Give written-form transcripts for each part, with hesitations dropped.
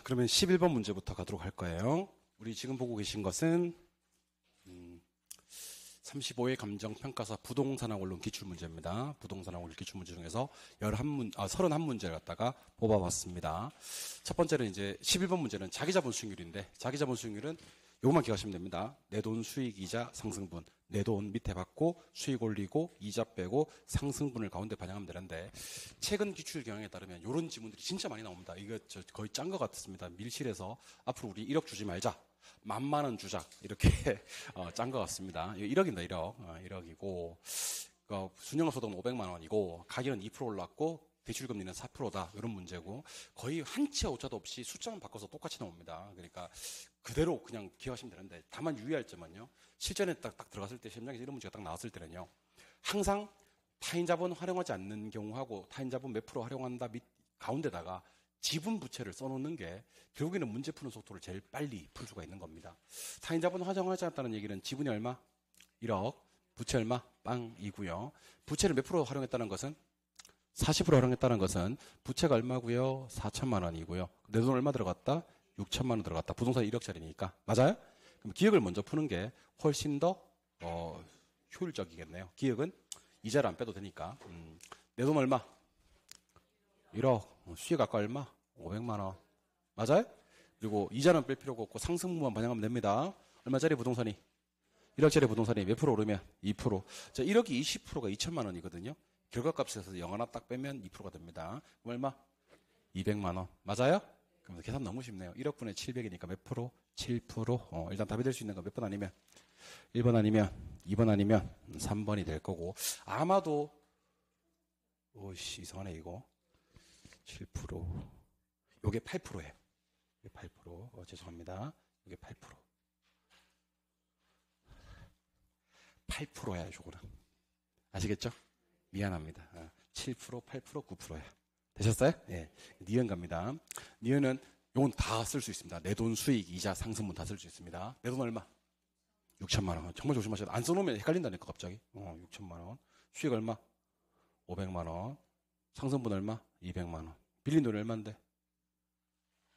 그러면 11번 문제부터 가도록 할 거예요. 우리 지금 보고 계신 것은 35회 감정평가사 부동산학 원론 기출문제입니다. 부동산학 원론 기출문제 중에서 31문제를 갖다가 뽑아봤습니다. 첫 번째는 이제 11번 문제는 자기자본 수익률인데, 자기자본 수익률은 요것만 기억하시면 됩니다. 내 돈 수익 이자 상승분. 내 돈 밑에 받고 수익 올리고 이자 빼고 상승분을 가운데 반영하면 되는데, 최근 기출 경향에 따르면 이런 지문들이 진짜 많이 나옵니다. 이거 거의 짠 것 같습니다. 밀실에서 앞으로 우리 1억 주지 말자, 10,000원 주자, 이렇게 짠 것 같습니다. 1억입니다. 1억이고 순영소득은 500만 원이고 가격은 2% 올랐고 대출금리는 4%다. 이런 문제고, 거의 한치의 오차도 없이 숫자만 바꿔서 똑같이 나옵니다. 그러니까 그대로 그냥 기억하시면 되는데, 다만 유의할 점은요, 실전에 딱 들어갔을 때, 시험장에서 이런 문제가 딱 나왔을 때는요, 항상 타인자본 활용하지 않는 경우하고 타인자본 몇 프로 활용한다 밑 가운데다가 지분 부채를 써놓는 게 결국에는 문제 푸는 속도를 제일 빨리 풀 수가 있는 겁니다. 타인자본 활용하지 않았다는 얘기는 지분이 얼마? 1억, 부채 얼마? 빵이고요. 부채를 몇 프로 활용했다는 것은 40% 활용했다는 것은 부채가 얼마고요? 4천만 원이고요. 내 돈 얼마 들어갔다? 6천만 원 들어갔다. 부동산 1억짜리니까. 맞아요? 그럼 기억을 먼저 푸는 게 훨씬 더 효율적이겠네요. 기억은 이자를 안 빼도 되니까. 내 돈 얼마? 1억. 수익 아까 얼마? 500만 원. 맞아요? 그리고 이자는 뺄 필요가 없고 상승분만 반영하면 됩니다. 얼마짜리 부동산이? 1억짜리 부동산이 몇 프로 오르면? 2%. 자, 1억이 20%가 2천만 원이거든요. 결과값에서 0 하나 딱 빼면 2%가 됩니다. 그럼 얼마? 200만 원. 맞아요? 그럼 계산 너무 쉽네요. 1억분의 700이니까 몇 프로? 7%. 일단 답이 될 수 있는 건 몇 번 아니면? 1번 아니면 2번 아니면 3번이 될 거고, 아마도 오이씨 이상하네 이거. 7%. 요게 8%예요. 이게 8%. 죄송합니다. 이게 8%. 8%야, 요거는. 아시겠죠? 미안합니다. 7%, 8%, 9%야. 되셨어요? 예. 니은 갑니다. 니은은 요건 다 쓸 수 있습니다. 내 돈 수익, 이자, 상승분 다 쓸 수 있습니다. 내 돈 얼마? 6천만 원. 정말 조심하셔야 돼. 안 써놓으면 헷갈린다니까, 갑자기. 6천만 원. 수익 얼마? 500만 원. 상승분 얼마? 200만 원. 빌린 돈이 얼마인데?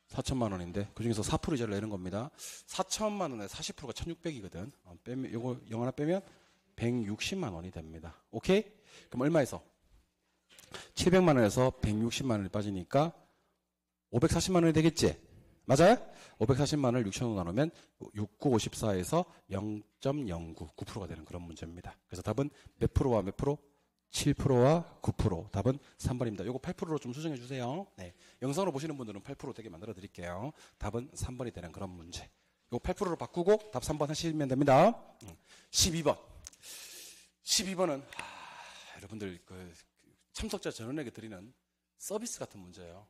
4천만 원인데, 그 중에서 4% 이자를 내는 겁니다. 4천만 원에 40%가 1,600이거든. 빼면, 요거 0 하나 빼면 160만 원이 됩니다. 오케이? 그럼 얼마에서? 700만 원에서 160만 원이 빠지니까 540만 원이 되겠지? 맞아요? 540만 원을 6천으로 나누면 6954에서 0.09, 9%가 되는 그런 문제입니다. 그래서 답은 몇 프로와 몇 프로? 7%와 9%. 답은 3번입니다. 요거 8%로 좀 수정해 주세요. 네. 영상으로 보시는 분들은 8% 되게 만들어 드릴게요. 답은 3번이 되는 그런 문제. 요거 8%로 바꾸고 답 3번 하시면 됩니다. 12번. 12번은 여러분들 참석자 전원에게 드리는 서비스 같은 문제예요.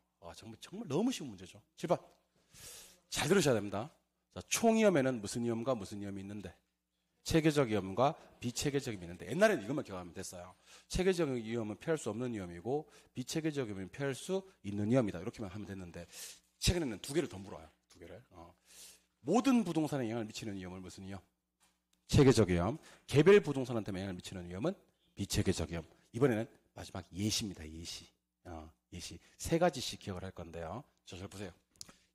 정말 너무 쉬운 문제죠. 7번. 잘 들으셔야 됩니다. 자, 총위험에는 무슨 위험과 무슨 위험이 있는데? 체계적 위험과 비체계적 위험이 있는데, 옛날에는 이것만 기억하면 됐어요. 체계적 위험은 피할 수 없는 위험이고 비체계적 위험은 피할 수 있는 위험이다. 이렇게만 하면 됐는데, 최근에는 두 개를 더 물어요. 두 개를. 모든 부동산에 영향을 미치는 위험은 무슨 위험? 체계적 위험. 개별 부동산한테 영향을 미치는 위험은 비체계적 위험. 이번에는 마지막 예시입니다. 예시. 예시. 세 가지씩 기억을 할 건데요. 잘 보세요.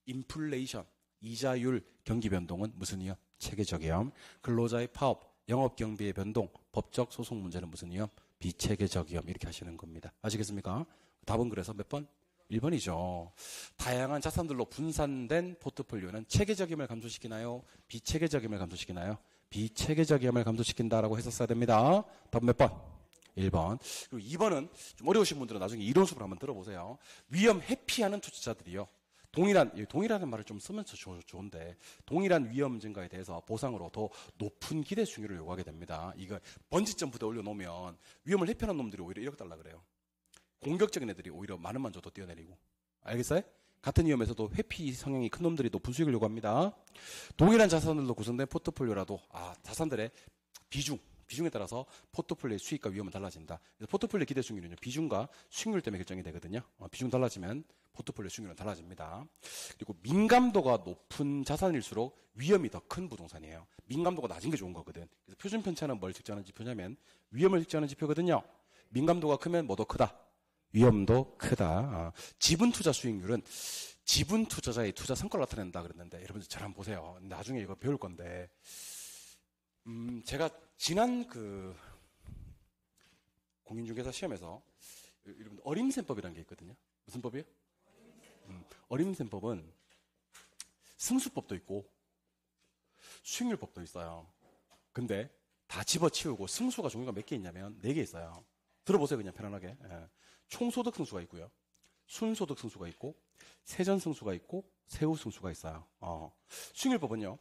인플레이션, 이자율, 경기 변동은 무슨 위험? 체계적 위험. 근로자의 파업, 영업 경비의 변동, 법적 소송 문제는 무슨 위험? 비체계적 위험. 이렇게 하시는 겁니다. 아시겠습니까? 답은 그래서 몇 번? 1번이죠. 다양한 자산들로 분산된 포트폴리오는 체계적 위험을 감소시키나요? 비체계적 위험을 감소시키나요? 비체계적 위험을 감소시킨다라고 했었어야 됩니다. 답은 몇 번? 1번. 그리고 2번은 좀 어려우신 분들은 나중에 이론수를 한번 들어보세요. 위험 회피하는 투자자들이요. 동일하는 말을 좀 쓰면 좋은데, 동일한 위험 증가에 대해서 보상으로 더 높은 기대 수익률을 요구하게 됩니다. 이거 번지점프대 올려놓으면 위험을 회피하는 놈들이 오히려 1억 달라 그래요. 공격적인 애들이 오히려 많은 만 줘도 뛰어내리고. 알겠어요? 같은 위험에서도 회피 성향이 큰 놈들이 높은 수익을 요구합니다. 동일한 자산들로 구성된 포트폴리오라도 자산들의 비중에 따라서 포트폴리오의 수익과 위험은 달라진다. 그래서 포트폴리오 기대 수익률은요, 비중과 수익률 때문에 결정이 되거든요. 비중 달라지면 포트폴리오 수익률은 달라집니다. 그리고 민감도가 높은 자산일수록 위험이 더 큰 부동산이에요. 민감도가 낮은 게 좋은 거거든. 그래서 표준 편차는 뭘 측정하는 지표냐면 위험을 측정하는 지표거든요. 민감도가 크면 뭐도 크다? 위험도 크다. 지분 투자 수익률은 지분 투자자의 투자 성과를 나타낸다 그랬는데 여러분들 잘 한번 보세요. 나중에 이거 배울 건데 제가 지난 그 공인중개사 시험에서 여러분 어림셈법이라는 게 있거든요. 무슨 법이에요? 어림셈법은 승수법도 있고 수익률법도 있어요. 근데 다 집어치우고 승수가 종류가 몇 개 있냐면 4개 있어요. 들어보세요. 그냥 편안하게. 총소득 승수가 있고요. 순소득 승수가 있고 세전 승수가 있고 세후 승수가 있어요. 수익률법은요.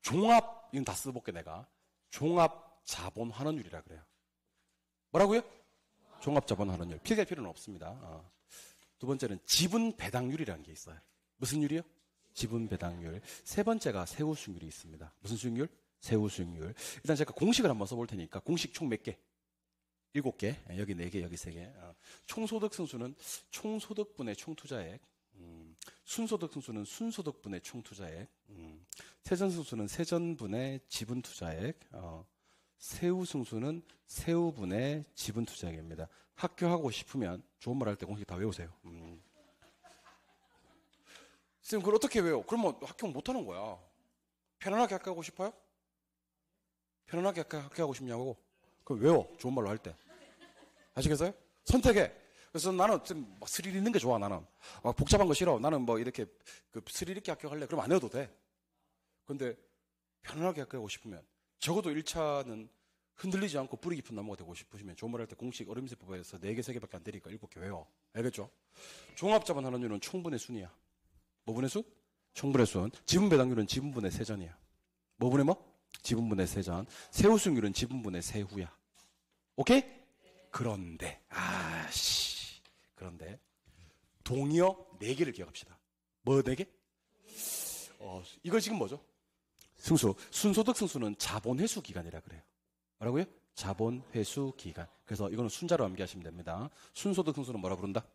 종합, 이건 다 써볼게 내가. 종합 자본 환원율이라 그래요. 뭐라고요? 종합 자본 환원율. 필기할 필요는 없습니다. 두 번째는 지분 배당률이라는 게 있어요. 무슨 율이요? 지분 배당률. 세 번째가 세후 수익률이 있습니다. 무슨 수익률? 세후 수익률. 일단 제가 공식을 한번 써볼 테니까 공식 총 몇 개? 7개. 여기 4개, 여기 3개. 총소득 승수는 총소득분의 총투자액. 순소득 승수는 순소득분의 총투자액. 세전 승수는 세전분의 지분투자액. 세후 승수는 세후분의 지분투자액입니다. 학교하고 싶으면 좋은 말 할 때 공식 다 외우세요. 선생님, 그걸 어떻게 외워? 그러면 학교 못하는 거야. 편안하게 학교하고 싶어요? 편안하게 학교하고 싶냐고? 그럼 외워. 좋은 말로 할 때. 아시겠어요? 선택해. 그래서 나는 좀 스릴 있는 게 좋아, 나는. 복잡한 거 싫어. 나는 뭐 이렇게 스릴 있게 학교할래. 그럼 안 해도 돼. 근데 편안하게 학교하고 싶으면 적어도 1차는 흔들리지 않고 뿌리 깊은 나무가 되고 싶으시면 좋은 말 할 때 공식 어림세법에서 4개, 3개밖에 안 되니까 7개 외워. 알겠죠? 종합자본 환원율은 총분의 순이야. 뭐분의 순? 총분의 순. 지분배당률은 지분분의 세전이야. 뭐분의 뭐? 지분분의 세전. 세후수익률은 지분분의 세후야. 오케이? 그런데 동의어 4개를 기억합시다. 뭐 4개? 이거 지금 뭐죠? 승수. 순소득 승수는 자본회수 기간이라 그래요. 뭐라고요? 자본회수 기간. 그래서 이거는 순자로 암기하시면 됩니다. 순소득 승수는 뭐라 부른다?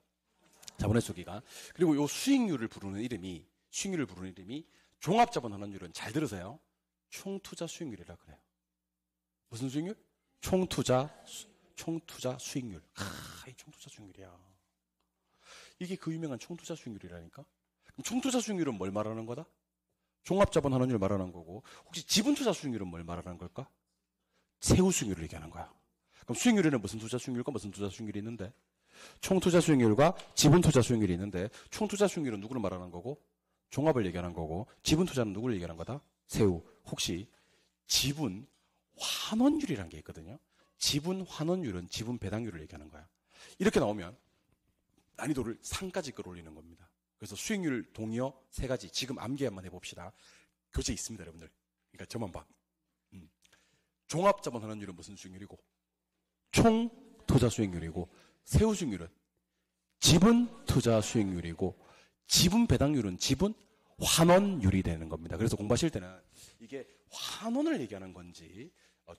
자본회수 기간. 그리고 요 수익률을 부르는 이름이 종합자본 환원율은 잘 들으세요. 총투자 수익률이라 그래요. 무슨 수익률? 총투자 수익률. 이 총투자 수익률이야. 이게 그 유명한 총투자 수익률이라니까. 그럼 총투자 수익률은 뭘 말하는 거다? 종합자본 환원율을 말하는 거고, 혹시 지분투자 수익률은 뭘 말하는 걸까? 세후 수익률을 얘기하는 거야. 그럼 수익률에는 무슨 투자 수익률과 무슨 투자 수익률이 있는데? 총투자 수익률과 지분투자 수익률이 있는데, 총투자 수익률은 누구를 말하는 거고, 종합을 얘기하는 거고, 지분투자는 누구를 얘기하는 거다? 세후. 혹시 지분 환원율이라는 게 있거든요. 지분 환원율은 지분 배당률을 얘기하는 거야. 이렇게 나오면 난이도를 3까지 끌어올리는 겁니다. 그래서 수익률 동의어 3가지 지금 암기 한번 해봅시다. 교재 있습니다, 여러분들. 그러니까 저만 봐. 종합자본 환원율은 무슨 수익률이고, 총투자 수익률이고, 세후 수익률은 지분 투자 수익률이고, 지분 배당률은 지분 환원율이 되는 겁니다. 그래서 공부하실 때는 이게 환원을 얘기하는 건지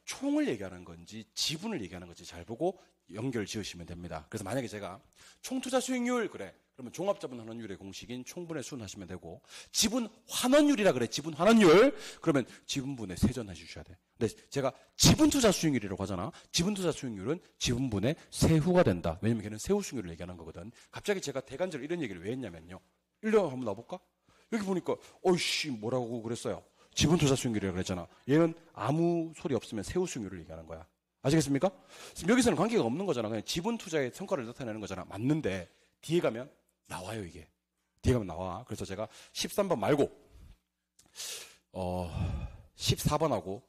총을 얘기하는 건지 지분을 얘기하는 건지 잘 보고 연결 지으시면 됩니다. 그래서 만약에 제가 총투자 수익률 그래. 그러면 종합자본 환원율의 공식인 총분의 순 하시면 되고, 지분 환원율이라 그래. 지분 환원율. 그러면 지분분의 세전 해주셔야 돼. 근데 제가 지분투자 수익률이라고 하잖아. 지분투자 수익률은 지분분의 세후가 된다. 왜냐면 걔는 세후 수익률을 얘기하는 거거든. 갑자기 제가 대간절 이런 얘기를 왜 했냐면요. 일로 한번 나볼까? 여기 보니까 어이씨 뭐라고 그랬어요. 지분투자 수익률이라고 그랬잖아. 얘는 아무 소리 없으면 세후 수익률을 얘기하는 거야. 아시겠습니까? 여기서는 관계가 없는 거잖아. 그냥 지분투자의 성과를 나타내는 거잖아. 맞는데 뒤에 가면 나와요, 이게. 뒤에 가면 나와. 그래서 제가 13번 말고 14번하고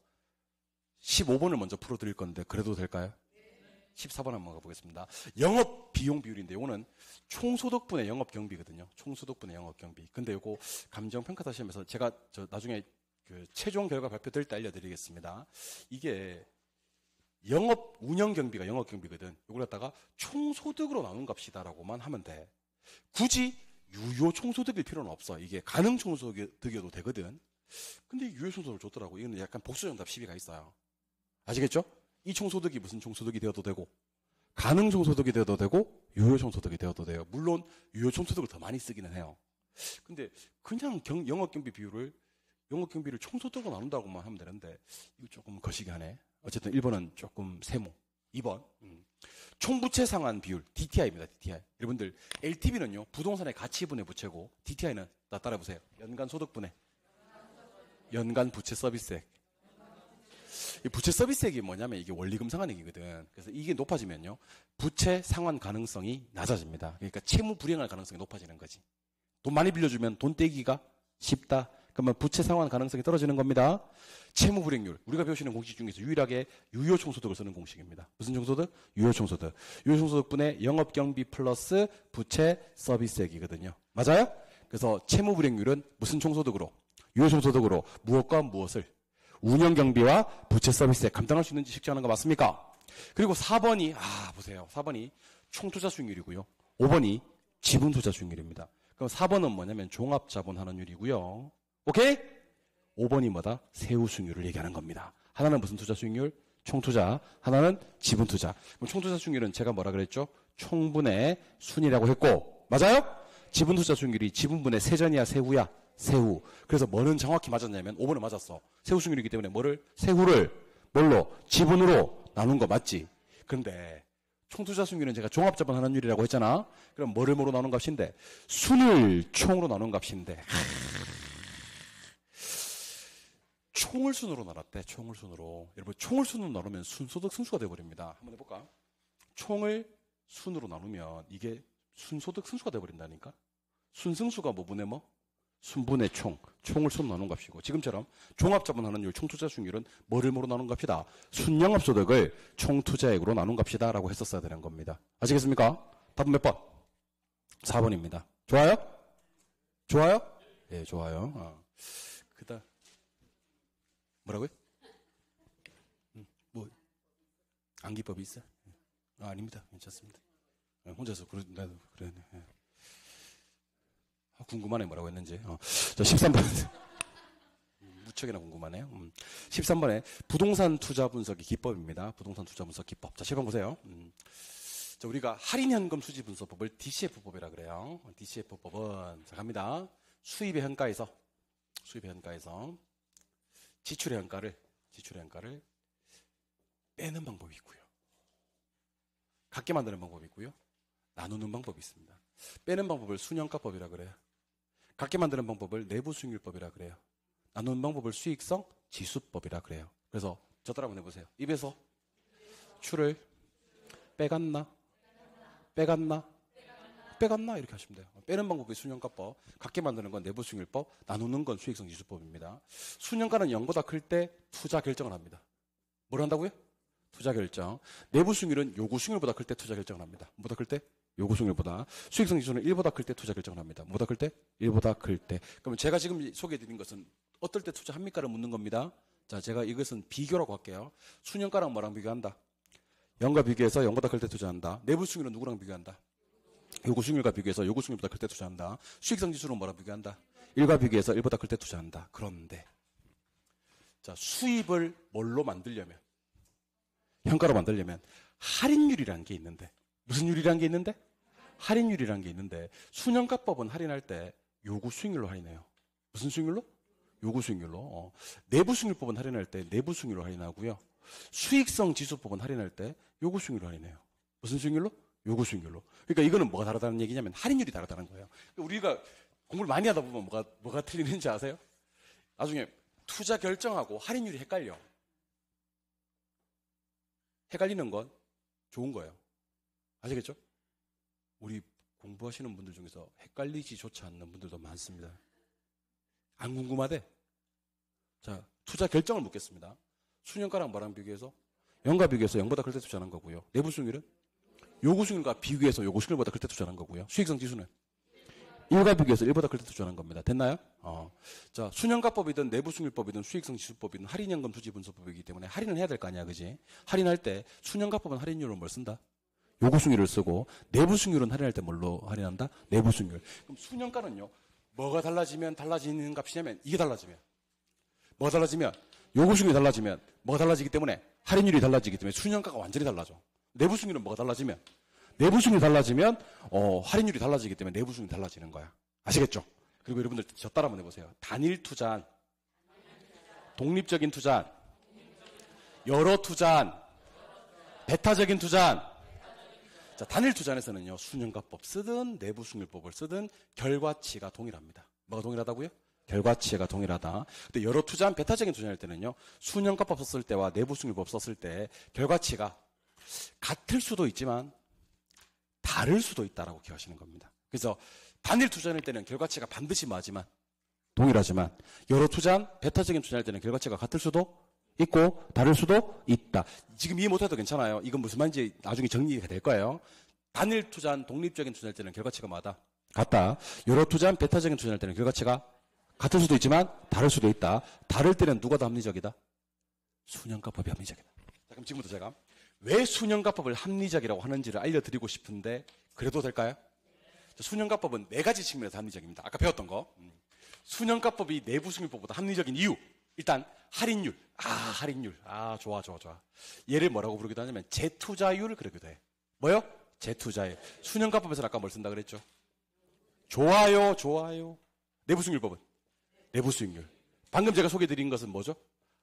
15번을 먼저 풀어드릴 건데 그래도 될까요? 14번 한번 가보겠습니다. 영업 비용 비율인데 이거는 총소득분의 영업 경비거든요. 총소득분의 영업 경비. 근데 이거 감정평가사 시험에서 제가 나중에 그 최종 결과 발표될 때 알려드리겠습니다. 이게 영업 운영 경비가 영업 경비거든. 이걸 갖다가 총소득으로 나눈 값이다라고만 하면 돼. 굳이 유효 총소득일 필요는 없어. 이게 가능 총소득이어도 되거든. 근데 유효 총소득을 줬더라고. 이거는 약간 복수정답 시비가 있어요. 아시겠죠? 이 총소득이 무슨 총소득이 되어도 되고, 가능 총소득이 되어도 되고, 유효 총소득이 되어도 돼요. 물론 유효 총소득을 더 많이 쓰기는 해요. 근데 그냥 영업경비를 총소득으로 나눈다고만 하면 되는데 이거 조금 거시기 하네. 어쨌든 1번은 조금 세모. 2번. 총부채 상환 비율, DTI입니다. DTI. 여러분들, LTV는요, 부동산의 가치분의 부채고, DTI는, 따라해보세요. 연간 소득분의, 연간 부채 서비스액. 이 부채 서비스액이 뭐냐면 이게 원리금 상환액이거든. 그래서 이게 높아지면요, 부채 상환 가능성이 낮아집니다. 그러니까 채무 불이행할 가능성이 높아지는 거지. 돈 많이 빌려주면 돈 떼기가 쉽다. 그러면 부채 상환 가능성이 떨어지는 겁니다. 채무 불이행률. 우리가 배우시는 공식 중에서 유일하게 유효총소득을 쓰는 공식입니다. 무슨 총소득? 유효총소득. 유효총소득분의 영업경비 플러스 부채 서비스액이거든요. 맞아요? 그래서 채무 불이행률은 무슨 총소득으로? 유효총소득으로 무엇과 무엇을? 운영경비와 부채 서비스액 감당할 수 있는지 측정하는 거 맞습니까? 그리고 4번이 보세요. 4번이 총투자 수익률이고요. 5번이 지분투자 수익률입니다. 그럼 4번은 뭐냐면 종합자본환원율이고요. 오케이? 5번이 뭐다? 세후수익률을 얘기하는 겁니다. 하나는 무슨 투자 수익률? 총투자. 하나는 지분투자. 그럼 총투자 수익률은 제가 뭐라 그랬죠? 총분의 순이라고 했고, 맞아요? 지분투자 수익률이 지분분의 세전이야, 세후야? 세후. 그래서 뭐는 정확히 맞았냐면 5번은 맞았어. 세후 수익률이기 때문에 세후를 뭘로? 지분으로 나눈 거 맞지? 그런데 총투자 수익률은 제가 종합자본환원율이라고 했잖아. 그럼 뭐를 뭐로 나눈 값인데? 순을 총으로 나눈 값인데. 총을 순으로 나눴대. 총을 순으로. 여러분, 총을 순으로 나누면 순소득 승수가 돼버립니다. 한번 해볼까? 총을 순으로 나누면 이게 순소득 승수가 돼버린다니까. 순승수가 뭐분의 뭐? 순분의 총. 총을 순으로 나눈 값이고, 지금처럼 종합자본환원율, 총투자 수익률은 뭐를 뭐로 나눈 값이다? 순영업소득을 총투자액으로 나눈 값이다 라고 했었어야 되는 겁니다. 아시겠습니까? 답은 몇 번? 4번입니다. 좋아요? 좋아요? 예, 좋아요. 그다음 뭐라고요? 뭐 암기법이 있어? 아닙니다. 괜찮습니다. 혼자서 나도 그래. 궁금하네 뭐라고 했는지. 자, 13번. 무척이나 궁금하네요. 13번에 부동산 투자 분석의 기법입니다. 부동산 투자 분석 기법. 자, 10번 보세요. 자, 우리가 할인현금 수지 분석법을 DCF법이라 그래요. DCF법은 자, 갑니다. 수입의 현가에서 지출의 현가를 빼는 방법이 있고요. 같게 만드는 방법이 있고요. 나누는 방법이 있습니다. 빼는 방법을 순현가법이라 그래요. 같게 만드는 방법을 내부수익률법이라 그래요. 나누는 방법을 수익성 지수법이라 그래요. 그래서 저 따라 한번 해보세요. 입에서 추를 빼갔나 이렇게 하시면 돼요. 빼는 방법이 순현가법, 같게 만드는 건 내부수익률법, 나누는 건 수익성 지수법입니다. 순현가는 0보다 클 때 투자 결정을 합니다. 뭘 한다고요? 투자 결정. 내부수익률은 요구수익률보다 클 때 투자 결정을 합니다. 뭐보다 클 때? 요구수익률보다. 수익성 지수는 1보다 클 때 투자 결정을 합니다. 뭐보다 클 때? 1보다 클 때. 그러면 제가 지금 소개해드린 것은 어떨 때 투자합니까를 묻는 겁니다. 자, 제가 이것은 비교라고 할게요. 순현가랑 뭐랑 비교한다? 0과 비교해서 0보다 클 때 투자한다. 내부수익률은 누구랑 비교한다? 요구수익률과 비교해서 요구수익률보다 클 때 투자한다. 수익성 지수는 뭐랑 비교한다? 1과 비교해서 1보다 클 때 투자한다. 그런데 자, 수입을 뭘로 만들려면, 현가로 만들려면 할인율이라는 게 있는데, 무슨 율이라는 게 있는데? 할인율이라는 게 있는데, 순현가법은 할인할 때 요구수익률로 할인해요. 무슨 수익률로? 요구수익률로. 내부수익률법은 할인할 때 내부수익률로 할인하고요. 수익성 지수법은 할인할 때 요구수익률로 할인해요. 무슨 수익률로? 요구수익률로. 그러니까 이거는 뭐가 다르다는 얘기냐면 할인율이 다르다는 거예요. 우리가 공부를 많이 하다 보면 뭐가 틀리는지 아세요? 나중에 투자 결정하고 할인율이 헷갈려. 헷갈리는 건 좋은 거예요. 아시겠죠? 우리 공부하시는 분들 중에서 헷갈리지조차 않는 분들도 많습니다. 안 궁금하대? 자, 투자 결정을 묻겠습니다. 순현가랑 뭐랑 비교해서? 0과 비교해서 0보다 클 때 투자하는 거고요. 내부수익률은? 요구수익률과 비교해서 요구수익률보다 클 때 투자하는 거고요. 수익성 지수는? 1과 비교해서 1보다 클 때 투자하는 겁니다. 됐나요? 자, 순현가법이든 내부수익률법이든 수익성 지수법이든 할인연금 투지분석법이기 때문에 할인을 해야 될 거 아니야, 그지? 할인할 때 순현가법은 할인율로 뭘 쓴다? 요구수익률을 쓰고, 내부수익률은 할인할 때 뭘로 할인한다? 내부수익률. 그럼 순현가는요, 뭐가 달라지면 달라지는 값이냐면, 이게 달라지면. 뭐가 달라지면? 요구수익률이 달라지면, 뭐가 달라지기 때문에? 할인율이 달라지기 때문에 순현가가 완전히 달라져. 내부수익률은 뭐가 달라지면? 내부수익률이 달라지면, 할인율이 달라지기 때문에 내부수익률이 달라지는 거야. 아시겠죠? 그리고 여러분들 저 따라 한번 해보세요. 단일 투자한, 독립적인 투자한, 여러 투자한, 배타적인 투자한. 자, 단일 투자안에서는요, 수년가법 쓰든 내부승률법을 쓰든 결과치가 동일합니다. 뭐가 동일하다고요? 결과치가 동일하다. 근데 여러 투자한 배타적인 투자할 때는요, 수년가법 썼을 때와 내부승률법 썼을 때 결과치가 같을 수도 있지만 다를 수도 있다라고 기억하시는 겁니다. 그래서 단일 투자할 때는 결과치가 반드시 맞지만 동일하지만 여러 투자한 배타적인 투자할 때는 결과치가 같을 수도 있고 다를 수도 있다. 지금 이해 못해도 괜찮아요. 이건 무슨 말인지 나중에 정리가 될 거예요. 단일 투자한 독립적인 투자할 때는 결과치가 같다. 여러 투자한 배타적인 투자할 때는 결과치가 같을 수도 있지만 다를 수도 있다. 다를 때는 누가 더 합리적이다? 수년가법이 합리적이다. 자, 그럼 지금부터 제가 왜 수년가법을 합리적이라고 하는지를 알려드리고 싶은데 그래도 될까요? 수년가법은 4가지 측면에서 합리적입니다. 아까 배웠던 거. 수년가법이 내부승률법보다 합리적인 이유. 일단 할인율. 할인율. 좋아. 얘를 뭐라고 부르기도 하냐면 재투자율을 그러기도 해. 뭐요? 재투자율. 수년가법에서는 아까 뭘 쓴다 그랬죠? 좋아요. 내부승률법은? 내부수익률. 방금 제가 소개해드린 것은 뭐죠?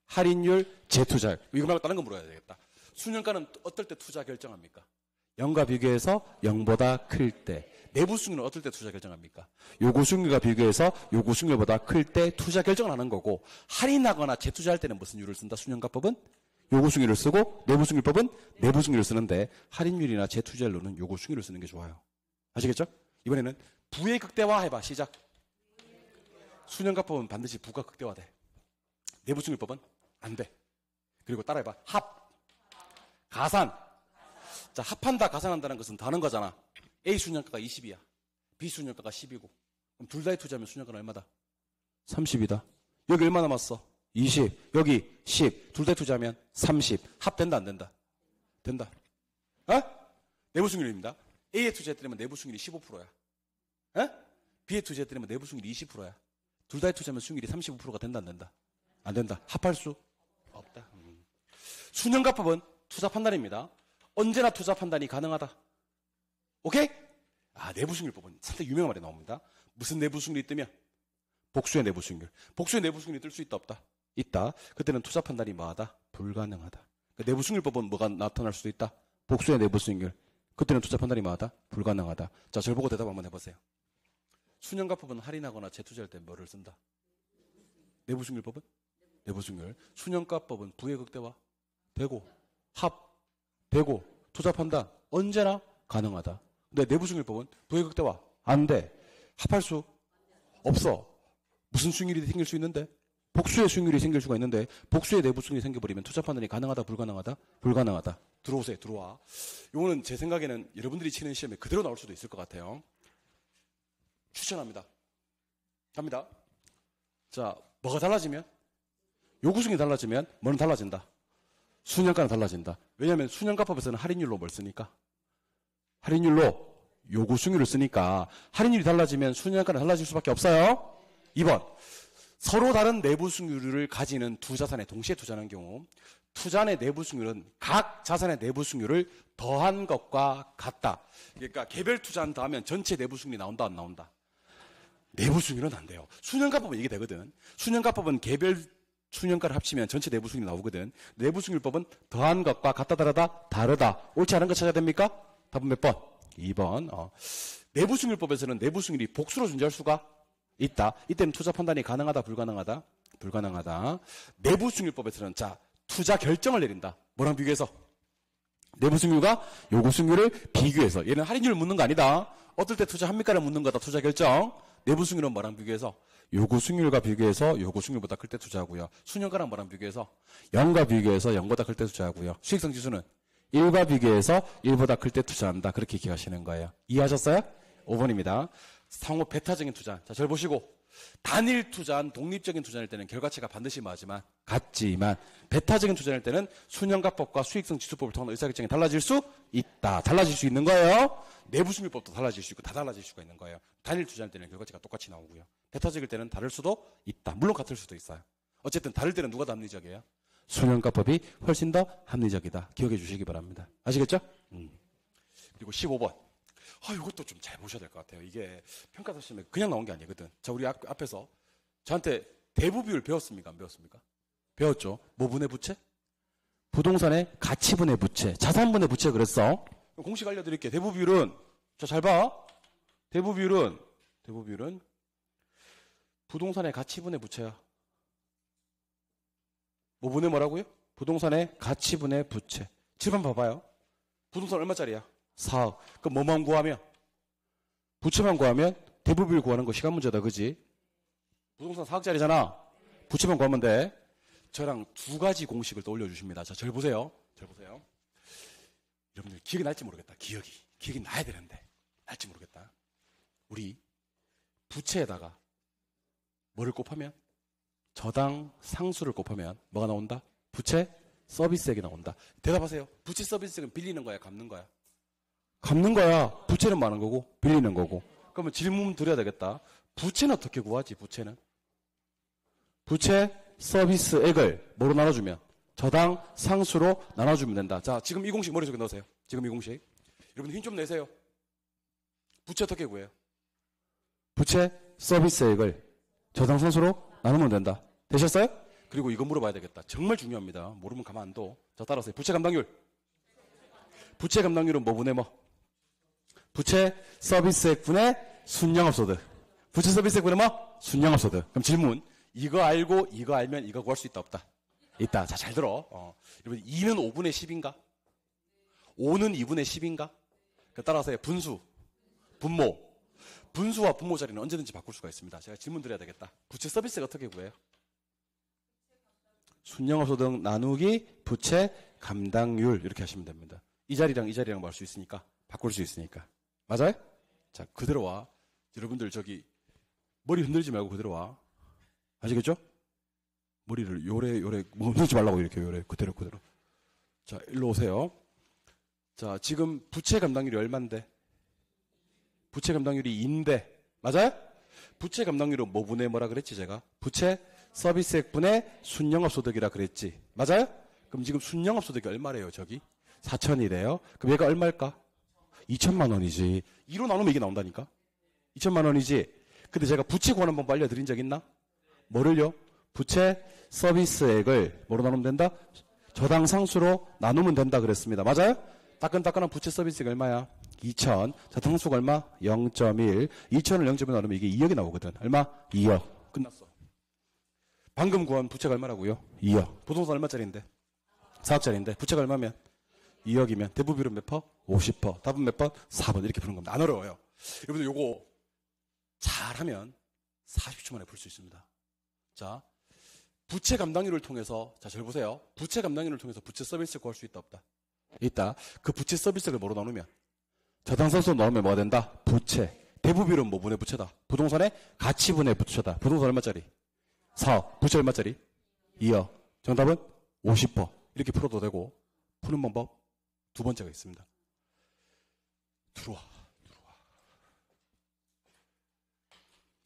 할인율, 재투자율. 이거 말고 다른 거 물어야 되겠다. 수년가는 어떨 때 투자 결정합니까? 0과 비교해서 0보다 클 때. 내부수익률은 어떨 때 투자 결정합니까? 요구수익률과 비교해서 요구수익률보다 클 때 투자 결정을 하는 거고, 할인하거나 재투자할 때는 무슨 율을 쓴다? 수년가법은 요구수익률을 쓰고, 내부수익률법은 내부수익률을 쓰는데, 할인율이나 재투자율로는 요구수익률을 쓰는 게 좋아요. 아시겠죠? 이번에는 부의 극대화 해봐. 시작. 수년가법은 반드시 부가 극대화돼. 내부수익률법은 안 돼. 그리고 따라해봐. 가산. 자, 합한다, 가산한다는 것은 다른 거잖아. A 수년가가 20이야. B 수년가가 10이고. 그럼 둘 다에 투자하면 수년가는 얼마다? 30이다. 여기 얼마 남았어? 20. 여기 10. 둘 다에 투자하면 30. 합된다, 안 된다? 된다. 내부수익률입니다. A에 투자했더니면 내부수익률이 15%야. B에 투자했더니면 내부수익률이 20%야. 둘 다에 투자하면 수익률이 35%가 된다, 안 된다? 안 된다. 합할 수 없다. 수년가법은 투자 판단입니다. 언제나 투자 판단이 가능하다. 오케이? 내부수익률법은 상당히 유명한 말이 나옵니다. 무슨 내부수익률이 뜨면? 복수의 내부수익률. 복수의 내부수익률이 뜰 수 있다, 없다? 있다. 그때는 투자 판단이 뭐하다? 불가능하다. 그러니까 내부수익률법은 뭐가 나타날 수도 있다? 복수의 내부수익률. 그때는 투자 판단이 뭐하다? 불가능하다. 자, 저를 보고 대답 한번 해보세요. 수년가법은 할인하거나 재투자할 때 뭐를 쓴다? 내부수익률법은? 내부수익률. 수년가법은 부의 극대화 되고, 되고, 투자 판단 언제나 가능하다. 근데 내부수익률법은 부의 극대화 안 돼. 합할 수 없어. 무슨 수익률이 생길 수 있는데? 복수의 수익률이 생길 수가 있는데 복수의 내부수익률이 생겨버리면 투자 판단이 가능하다, 불가능하다? 불가능하다. 들어오세요. 들어와. 이거는 제 생각에는 여러분들이 치는 시험에 그대로 나올 수도 있을 것 같아요. 추천합니다. 갑니다. 자, 뭐가 달라지면? 요구수익이 달라지면 뭐는 달라진다? 수년가는 달라진다. 왜냐하면 수년가법에서는 할인율로 뭘 쓰니까? 할인율로 요구수익률을 쓰니까 할인율이 달라지면 수년가는 달라질 수밖에 없어요. 2번. 서로 다른 내부수익률을 가지는 두 자산에 동시에 투자하는 경우 투자의 내부수익률은 각 자산의 내부수익률을 더한 것과 같다. 그러니까 개별 투자한 다음에 전체 내부수익률이 나온다, 안 나온다? 내부수익률은 안 돼요. 수년가법은 이게 되거든. 수년가법은 개별 수년가를 합치면 전체 내부수익률이 나오거든. 내부수익률법은 더한 것과 같다, 다르다. 옳지 않은 거 찾아야 됩니까? 답은 몇 번? 2번. 내부수익률법에서는 내부수익률이 복수로 존재할 수가 있다. 이때는 투자 판단이 가능하다, 불가능하다? 불가능하다. 내부수익률법에서는 자, 투자 결정을 내린다. 뭐랑 비교해서? 내부수익률과 요구수익률을 비교해서. 얘는 할인율을 묻는 거 아니다. 어떨 때 투자합니까를 묻는 거다. 투자 결정. 내부수익률은 뭐랑 비교해서? 요구수익률과 비교해서 요구수익률보다 클 때 투자하고요. 수년가랑 뭐랑 비교해서? 0과 비교해서 0보다 클 때 투자하고요. 수익성 지수는 1과 비교해서 1보다 클 때 투자한다. 그렇게 기억하시는 거예요. 이해하셨어요? 5번입니다. 상호 배타적인 투자. 자, 잘 보시고. 단일 투자한 독립적인 투자일 때는 결과치가 반드시 같지만 배타적인 투자일 때는 수년가법과 수익성 지수법을 통한 의사결정이 달라질 수 있다. 달라질 수 있는 거예요. 내부수익률법도 달라질 수 있고 다 달라질 수가 있는 거예요. 단일 투자할 때는 결과치가 똑같이 나오고요. 배타적일 때는 다를 수도 있다. 물론 같을 수도 있어요. 어쨌든 다를 때는 누가 더 합리적이에요? 수년가법이 훨씬 더 합리적이다. 기억해 주시기 바랍니다. 아시겠죠? 그리고 15번. 이것도 좀 잘 보셔야 될 것 같아요. 이게 평가사 시험에 그냥 나온 게 아니거든. 자, 우리 앞에서 저한테 대부 비율 배웠습니까? 안 배웠습니까? 배웠죠. 뭐 분의 부채? 부동산의 가치분의 부채, 자산분의 부채 그랬어. 공식 알려드릴게. 대부비율은, 자, 잘 봐. 대부비율은 부동산의 가치분의 부채야. 뭐 분의 뭐라고요? 부동산의 가치분의 부채. 7번 봐봐요. 부동산 얼마짜리야? 4억. 그럼 뭐만 구하면? 부채만 구하면 대부비율 구하는 거 시간 문제다. 그지? 부동산 4억짜리잖아. 부채만 구하면 돼. 저랑 두 가지 공식을 떠올려 주십니다. 자, 절 보세요. 여러분들 기억이 날지 모르겠다. 기억이 나야 되는데 날지 모르겠다. 우리 부채에다가 뭐를 곱하면? 저당 상수를 곱하면 뭐가 나온다? 부채 서비스액이 나온다. 대답하세요. 부채 서비스액은 빌리는 거야, 갚는 거야? 갚는 거야. 부채는 많은 거고 빌리는 거고. 그러면 질문 드려야 되겠다. 부채는 어떻게 구하지? 부채는? 부채 서비스액을 뭐로 나눠주면? 저당 상수로 나눠주면 된다. 자, 지금 이 공식 머릿속에 넣으세요. 지금 이 공식. 여러분 힘 좀 내세요. 부채 어떻게 구해요? 부채 서비스액을 저당 상수로 나누면 된다. 되셨어요? 그리고 이거 물어봐야 되겠다. 정말 중요합니다. 모르면 가만 안 둬. 자, 따라서요. 부채 감당률. 부채 감당률은 뭐 분의 뭐? 부채 서비스액 분의 순영업소득. 부채 서비스액 분의 뭐? 순영업소득. 그럼 질문. 이거 알고 이거 알면 이거 구할 수 있다 없다? 있다. 자, 잘 들어. 여러분 2는 5분의 10인가? 5는 2분의 10인가? 따라서 분수, 분모. 분수와 분모 자리는 언제든지 바꿀 수가 있습니다. 제가 질문 드려야 되겠다. 부채 서비스가 어떻게 구해요? 순영업소득 나누기 부채 감당률 이렇게 하시면 됩니다. 이 자리랑 이 자리랑 뭐 할 수 있으니까 바꿀 수 있으니까. 맞아요? 자, 그대로 와. 여러분들 저기 머리 흔들지 말고 그대로 와. 아시겠죠? 머리를 요래 뭐 흔들지 말라고 이렇게 요래 그대로. 자, 일로 오세요. 자, 지금 부채 감당률이 얼마인데? 부채 감당률이 2인데 맞아요? 부채 감당률은 뭐 분의 뭐라 그랬지 제가? 부채 서비스액 분의 순영업소득이라 그랬지. 맞아요? 그럼 지금 순영업소득이 얼마래요 저기? 4천이래요. 그럼 얘가 얼마일까? 2천만 원이지. 2로 나누면 이게 나온다니까? 2천만 원이지. 근데 제가 부채 구하는 방법 알려드린 적 있나? 뭐를요? 부채 서비스액을 뭐로 나누면 된다? 저당 상수로 나누면 된다 그랬습니다. 맞아요? 따끈따끈한 부채 서비스액 얼마야? 2천. 저당수가 얼마? 0.1. 2천을 0.1 나누면 이게 2억이 나오거든. 얼마? 2억. 끝났어. 방금 구한 부채가 얼마라고요? 2억. 부동산 얼마짜리인데? 4억짜리인데 부채가 얼마면? 2억이면 대부비율은 몇 퍼? 50%. 답은 몇 번? 4번. 이렇게 푸는 겁니다. 안 어려워요. 여러분들 요거 잘하면 40초 만에 풀 수 있습니다. 자, 부채 감당률을 통해서, 자, 잘 보세요. 부채 감당률을 통해서 부채 서비스를 구할 수 있다, 없다? 있다. 그 부채 서비스를 뭐로 나누면? 저당상수로 나누면 뭐가 된다? 부채. 대부비율은 뭐 분의 부채다? 부동산의 가치분의 부채다. 부동산 얼마짜리? 4억. 부채 얼마짜리? 2억. 정답은 50%. 이렇게 풀어도 되고, 푸는 방법 두 번째가 있습니다. 들어와.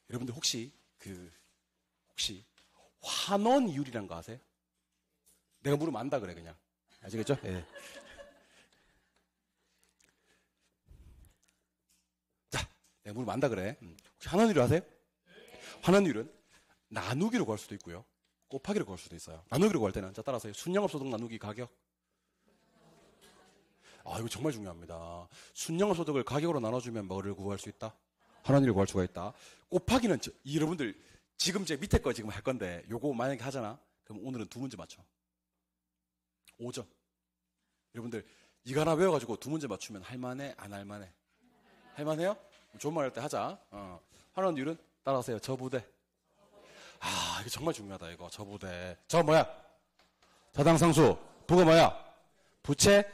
여러분들 혹시 환원이율이란 거 아세요? 내가 물으면 안다 그래 그냥. 아시겠죠? 예. 자, 내가 물으면 안다 그래. 혹시 환원이율 아세요? 환원이율은 나누기로 구할 수도 있고요. 곱하기로 구할 수도 있어요. 나누기로 구할 때는 자 따라서 순영업소득 나누기 가격. 아, 이거 정말 중요합니다. 순영업소득을 가격으로 나눠주면 뭐를 구할 수 있다? 환원이율을 구할 수가 있다. 곱하기는 여러분들 지금 제 밑에 거 지금 할 건데 요거 만약에 하잖아. 그럼 오늘은 두 문제 맞춰. 5점. 여러분들 이거 하나 외워가지고 두 문제 맞추면 할만해? 안 할만해? 할만해요? 좋은 말 할 때 하자. 환원율은 따라하세요. 저부대. 아, 이거 정말 중요하다 이거. 저부대. 저 뭐야? 저당상수. 부가 뭐야? 부채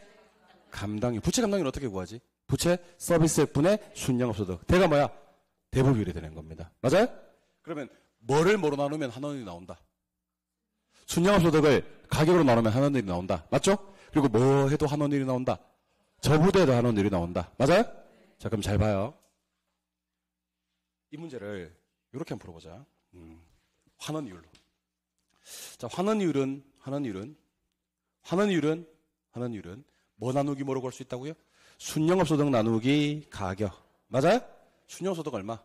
감당률. 부채 감당률 어떻게 구하지? 부채 서비스액 분의 순영업소득. 대가 뭐야? 대부비율이 되는 겁니다. 맞아요? 그러면 뭐를 뭐로 나누면 환원율이 나온다? 순영업소득을 가격으로 나누면 환원율이 나온다. 맞죠? 그리고 뭐 해도 환원율이 나온다. 저부대도 환원율이 나온다. 맞아요? 자, 그럼 잘 봐요. 이 문제를 이렇게 한번 풀어보자. 환원율로. 자, 환원율은 뭐 나누기 뭐로 구할 수 있다고요? 순영업소득 나누기 가격. 맞아요? 순영업소득 얼마?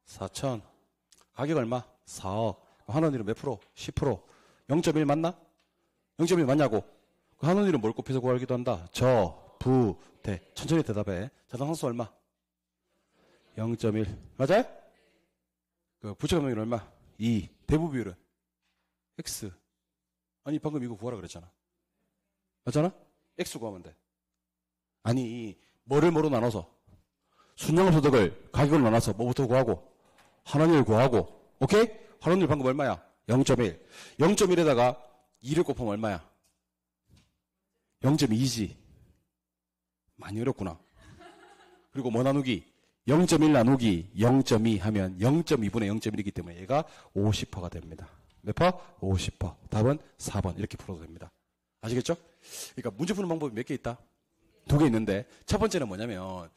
4천. 가격 얼마? 4억. 환원율은 몇 프로? 10%. 0.1 맞나? 0.1 맞냐고? 그 한원율은 뭘 곱해서 구하기도 한다. 저, 부, 대. 천천히 대답해. 자동항수 얼마? 0.1. 맞아요? 그 부채 감독률 얼마? 2. 대부 비율은? X. 아니 방금 이거 구하라 그랬잖아. 맞잖아? X 구하면 돼. 아니 뭐로 나눠서? 순영소득을 가격으로 나눠서 뭐부터 구하고? 한원율 구하고. 오케이? 한원율 방금 얼마야? 0.1. 0.1에다가 2를 곱하면 얼마야? 0.2지. 많이 어렵구나. 그리고 뭐 나누기? 0.1 나누기 0.2 하면 0.2분의 0.1이기 때문에 얘가 50%가 됩니다. 몇 퍼? 50%. 답은 4번. 이렇게 풀어도 됩니다. 아시겠죠? 그러니까 문제 푸는 방법이 몇 개 있다? 2개 있는데 첫 번째는 뭐냐면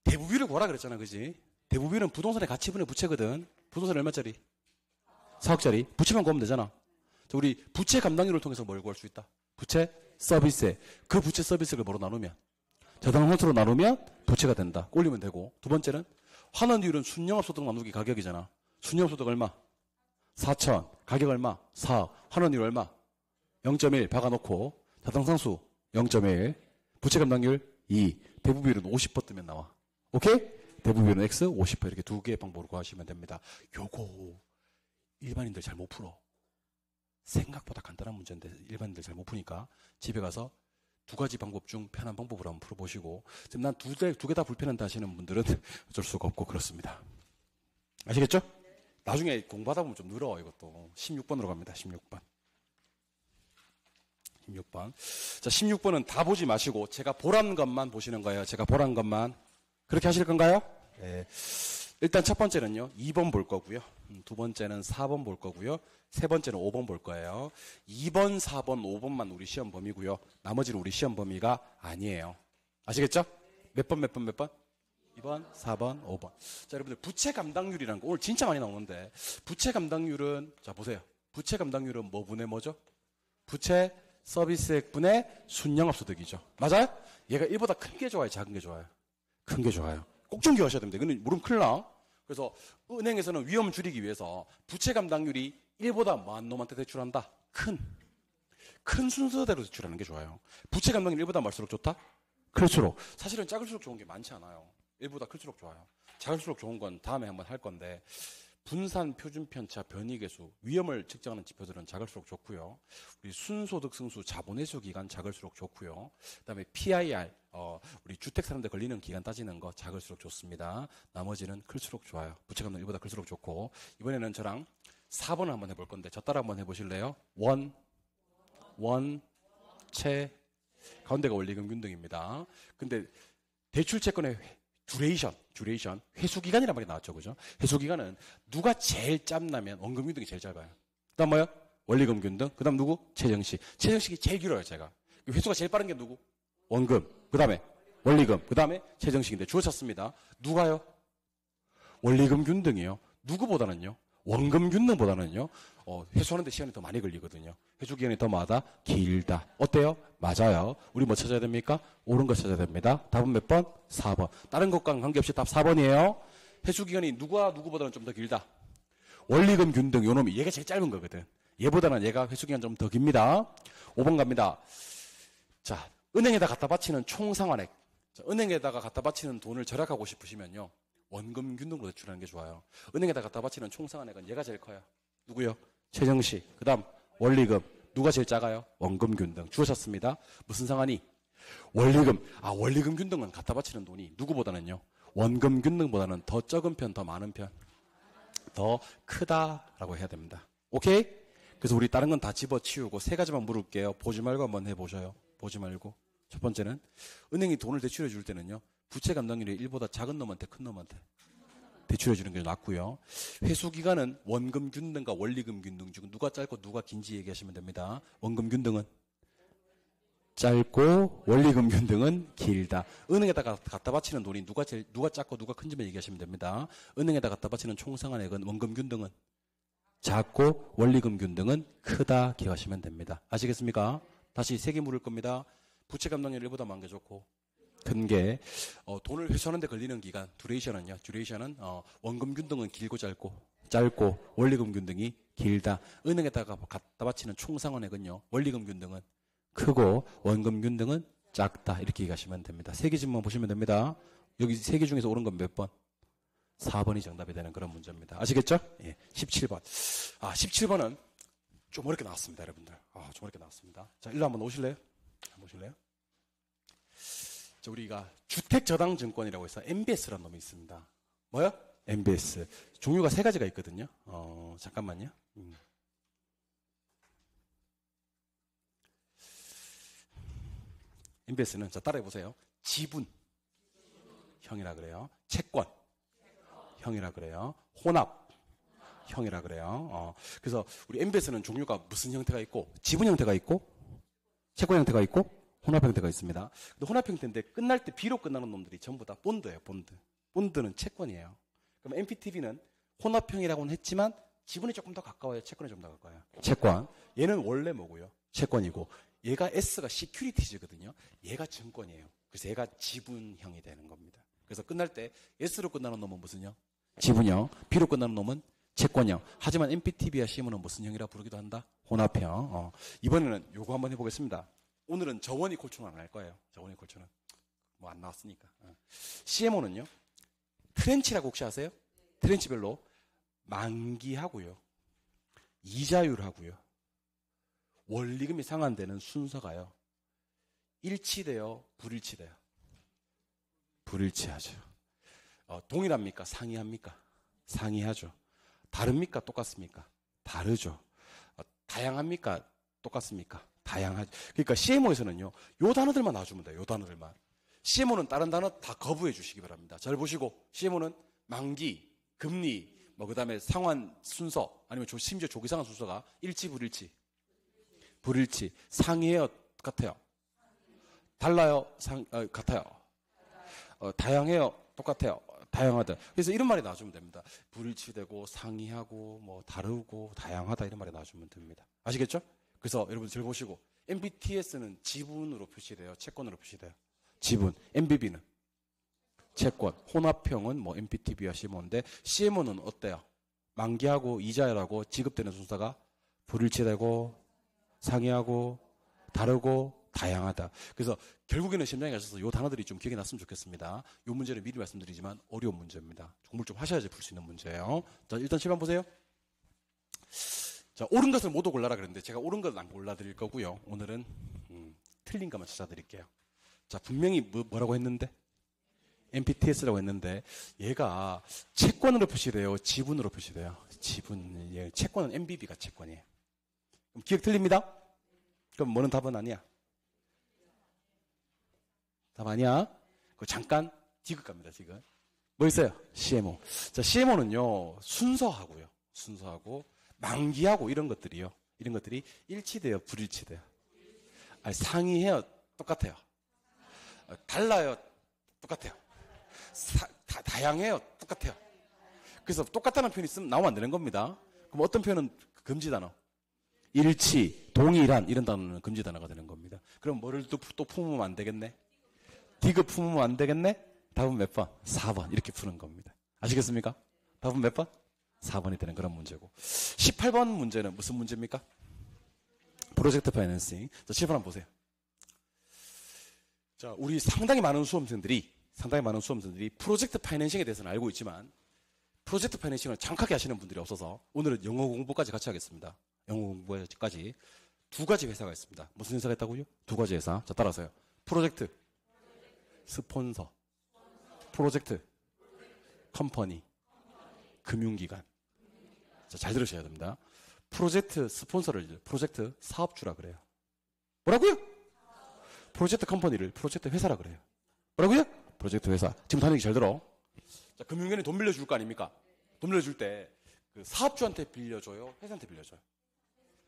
대부비를 구하라 그랬잖아. 그지? 대부비는 부동산의 가치분의 부채거든. 부동산 얼마짜리? 4억짜리. 부채만 구하면 되잖아. 자, 우리 부채 감당률을 통해서 뭘 구할 수 있다? 부채 서비스에. 그 부채 서비스를 뭐로 나누면? 자동환수로 나누면 부채가 된다. 올리면 되고. 두 번째는 환원율은 순영업소득 나누기 가격이잖아. 순영업소득 얼마? 4천. 가격 얼마? 4. 환원율 얼마? 0.1 박아놓고 자동상수 0.1. 부채 감당률 2. 대부비율은 50% 뜨면 나와. 오케이? 대부비율은 X 50% 이렇게 두 개의 방법으로 구하시면 됩니다. 요거 일반인들 잘 못 풀어. 생각보다 간단한 문제인데 일반인들 잘 못 푸니까 집에 가서 두 가지 방법 중 편한 방법으로 한번 풀어보시고, 지금 난 두 개 다 불편한다 하시는 분들은 어쩔 수가 없고 그렇습니다. 아시겠죠? 나중에 공부하다 보면 좀 늘어. 이것도 16번으로 갑니다. 16번. 자, 16번은 다 보지 마시고 제가 보란 것만 보시는 거예요. 제가 보란 것만. 그렇게 하실 건가요? 네. 일단 첫 번째는요 2번 볼 거고요, 두 번째는 4번 볼 거고요, 세 번째는 5번 볼 거예요. 2번, 4번, 5번만 우리 시험 범위고요, 나머지는 우리 시험 범위가 아니에요. 아시겠죠? 몇 번? 2번, 4번, 5번. 자, 여러분들 부채 감당률이라는 거 오늘 진짜 많이 나오는데, 부채 감당률은 자 보세요. 부채 감당률은 뭐 분의 뭐죠? 부채 서비스액 분의 순영업소득이죠. 맞아요? 얘가 1보다 큰 게 좋아요, 작은 게 좋아요? 큰 게 좋아요. 꼭 좀 기억하셔야 됩니다. 이거는 모르면 큰일 나. 그래서 은행에서는 위험 줄이기 위해서 부채 감당률이 1보다 많은 놈한테 대출한다. 큰 순서대로 대출하는 게 좋아요. 부채 감당률 1보다 많을수록 좋다? 클수록. 사실은 작을수록 좋은 게 많지 않아요. 1보다 클수록 좋아요. 작을수록 좋은 건 다음에 한번 할 건데, 분산, 표준 편차, 변이계수, 위험을 측정하는 지표들은 작을수록 좋고요. 우리 순소득 승수, 자본회수 기간 작을수록 좋고요. 그다음에 PIR, 우리 주택 사는데 걸리는 기간 따지는 거 작을수록 좋습니다. 나머지는 클수록 좋아요. 부채 감당 1보다 클수록 좋고. 이번에는 저랑 4번을 한번 해볼 건데 저 따라 한번 해보실래요? 채 가운데가 원리금 균등입니다. 근데 대출 채권의 듀레이션, 회수기간이란 말이 나왔죠. 그죠? 회수기간은 누가 제일 짧냐면 원금 균등이 제일 짧아요. 그 다음 뭐요? 원리금 균등. 그 다음 누구? 최정식. 최정식이 제일 길어요, 제가. 회수가 제일 빠른 게 누구? 원금. 그 다음에 원리금. 그 다음에 최정식인데 주어 찾습니다. 누가요? 원리금 균등이요. 누구보다는요? 원금 균등보다는요, 회수하는데 시간이 더 많이 걸리거든요. 회수 기간이 더 많다? 길다. 어때요? 맞아요. 우리 뭐 찾아야 됩니까? 옳은 거 찾아야 됩니다. 답은 몇 번? 4번. 다른 것과는 관계없이 답 4번이에요. 회수 기간이 누구보다는 좀 더 길다. 원리금 균등, 요 놈이 얘가 제일 짧은 거거든. 얘보다는 얘가 회수 기간 좀 더 깁니다. 5번 갑니다. 자, 은행에다 갖다 바치는 총 상환액. 자, 은행에다가 갖다 바치는 돈을 절약하고 싶으시면요, 원금 균등으로 대출하는 게 좋아요. 은행에다 갖다 바치는 총 상환액은 얘가 제일 커요. 누구요? 최정식. 그 다음 원리금. 누가 제일 작아요? 원금 균등. 주어졌습니다. 무슨 상환이? 원리금. 원리금 균등은 갖다 바치는 돈이 누구보다는요, 원금 균등보다는 더 적은 편, 더 많은 편, 더 크다라고 해야 됩니다. 오케이? 그래서 우리 다른 건 다 집어치우고 세 가지만 물을게요. 보지 말고 한번 해보셔요. 보지 말고. 첫 번째는 은행이 돈을 대출해 줄 때는요, 부채 감당률이 1보다 작은 놈한테 큰 놈한테 대출해 주는 게 낫고요. 회수 기간은 원금 균등과 원리금 균등 중 누가 짧고 누가 긴지 얘기하시면 됩니다. 원금 균등은 짧고 원리금 균등은 길다. 은행에다가 갖다 바치는 돈이 누가 작고 누가 큰지만 얘기하시면 됩니다. 은행에다 갖다 바치는 총 상환액은 원금 균등은 작고 원리금 균등은 크다 기억하시면 됩니다. 아시겠습니까? 다시 세 개 물을 겁니다. 부채 감당률 1보다 많은 게 좋고, 큰 게, 돈을 회수하는 데 걸리는 기간, 듀레이션은 원금 균등은 길고 짧고 원리금 균등이 길다. 은행에다가 갖다 바치는 총 상환액은요, 원리금 균등은 크고 원금균 등은 작다. 이렇게 얘기하시면 됩니다. 세 개 질문 보시면 됩니다. 여기 세 개 중에서 옳은 건 몇 번? 4번이 정답이 되는 그런 문제입니다. 아시겠죠? 예, 17번. 17번은 좀 어렵게 나왔습니다, 여러분들. 좀 어렵게 나왔습니다. 자, 일로 한번 오실래요? 한번 오실래요? 자, 우리가 주택저당증권이라고 해서 MBS라는 놈이 있습니다. 뭐요? MBS. 종류가 세 가지가 있거든요. 잠깐만요. MBS는, 자, 따라해보세요. 지분형이라 그래요. 채권형이라 그래요. 혼합형이라 그래요. 그래서 우리 MBS는 종류가 무슨 형태가 있고, 지분 형태가 있고, 채권 형태가 있고, 혼합 형태가 있습니다. 근데 혼합 형태인데 끝날 때 B로 끝나는 놈들이 전부 다 본드예요, 본드. 본드는 채권이에요. 그럼 MPTV는 혼합형이라고는 했지만 지분이 조금 더 가까워요, 채권이 좀 더 가까워요. 채권. 얘는 원래 뭐고요? 채권이고, 얘가 S가 시큐리티즈거든요. 얘가 증권이에요. 그래서 얘가 지분형이 되는 겁니다. 그래서 끝날 때 S로 끝나는 놈은 무슨 형? 지분형. B로 끝나는 놈은 채권형. 하지만 MPTV와 CM은 무슨 형이라 부르기도 한다? 혼합형. 이번에는 요거 한번 해보겠습니다. 오늘은 저원이 콜초는 안 할 거예요. 저원이 콜초는. 뭐 안 나왔으니까. CMO는요. 트렌치라고 혹시 아세요? 트렌치별로 만기하고요. 이자율하고요. 원리금이 상환되는 순서가요. 일치돼요? 불일치돼요? 불일치하죠. 동일합니까? 상이합니까? 상이하죠. 다릅니까? 똑같습니까? 다르죠. 다양합니까? 똑같습니까? 다양하죠. 그러니까 CMO에서는요. 요 단어들만 놔주면 돼요. 요 단어들만. CMO는 다른 단어 다 거부해 주시기 바랍니다. 잘 보시고 CMO는 만기, 금리, 뭐 그다음에 상환 순서 아니면 심지어 조기 상환 순서가 일치 불일치. 불일치. 상이해요? 같아요? 달라요? 같아요? 다양해요? 똑같아요? 다양하다. 그래서 이런 말이 나와주면 됩니다. 불일치되고 상이하고 뭐 다르고 다양하다 이런 말이 나와주면 됩니다. 아시겠죠? 그래서 여러분 잘 보시고 MBTS는 지분으로 표시돼요? 채권으로 표시돼요? 지분. MBB는? 채권. 혼합형은 뭐 MPTV와 CMO인데 CMO는 어때요? 만기하고 이자율하고 지급되는 순서가 불일치되고 상이하고 다르고 다양하다. 그래서 결국에는 시험장에 가셔서 이 단어들이 좀 기억이 났으면 좋겠습니다. 이 문제는 미리 말씀드리지만 어려운 문제입니다. 공부를 좀 하셔야지 풀 수 있는 문제예요. 자, 일단 7번 보세요. 자, 옳은 것을 모두 골라라 그랬는데 제가 옳은 건 안 골라드릴 거고요. 오늘은 틀린 것만 찾아드릴게요. 자, 분명히 뭐라고 했는데? MPTS라고 했는데 얘가 채권으로 표시돼요? 지분으로 표시돼요? 지분. 예, 채권은 MBB가 채권이에요. 그럼 기억 틀립니다? 그럼 뭐는 답은 아니야? 답 아니야? 그 잠깐 디귿 갑니다, 지금. 뭐 있어요? CMO. 자, CMO는요, 순서하고요. 순서하고, 만기하고 이런 것들이요. 이런 것들이 일치돼요? 불일치돼요? 아니, 상이해요? 똑같아요? 달라요? 똑같아요? 다양해요? 똑같아요? 그래서 똑같다는 표현이 있으면 나오면 안 되는 겁니다. 그럼 어떤 표현은 금지 단어? 일치, 동일한 이런 단어는 금지 단어가 되는 겁니다. 그럼 뭐를 또 품으면 안 되겠네? 디귿 품으면 안 되겠네? 답은 몇 번? 4번 이렇게 푸는 겁니다. 아시겠습니까? 답은 몇 번? 4번이 되는 그런 문제고 18번 문제는 무슨 문제입니까? 프로젝트 파이낸싱. 자, 7번 한번 보세요. 자, 우리 상당히 많은 수험생들이 프로젝트 파이낸싱에 대해서는 알고 있지만 프로젝트 파이낸싱을 정확하게 하시는 분들이 없어서 오늘은 영어 공부까지 같이 하겠습니다. 영어 공부까지 두 가지 회사가 있습니다. 무슨 회사가 있다고요? 두 가지 회사. 자, 따라서요. 프로젝트, 스폰서, 프로젝트, 컴퍼니, 금융기관. 자, 잘 들으셔야 됩니다. 프로젝트 스폰서를 프로젝트 사업주라 그래요. 뭐라고요? 프로젝트 컴퍼니를 프로젝트 회사라 그래요. 뭐라고요? 프로젝트 회사. 지금 다른 얘기 잘 들어. 자, 금융기관이 돈 빌려줄 거 아닙니까? 돈 빌려줄 때 그 사업주한테 빌려줘요? 회사한테 빌려줘요?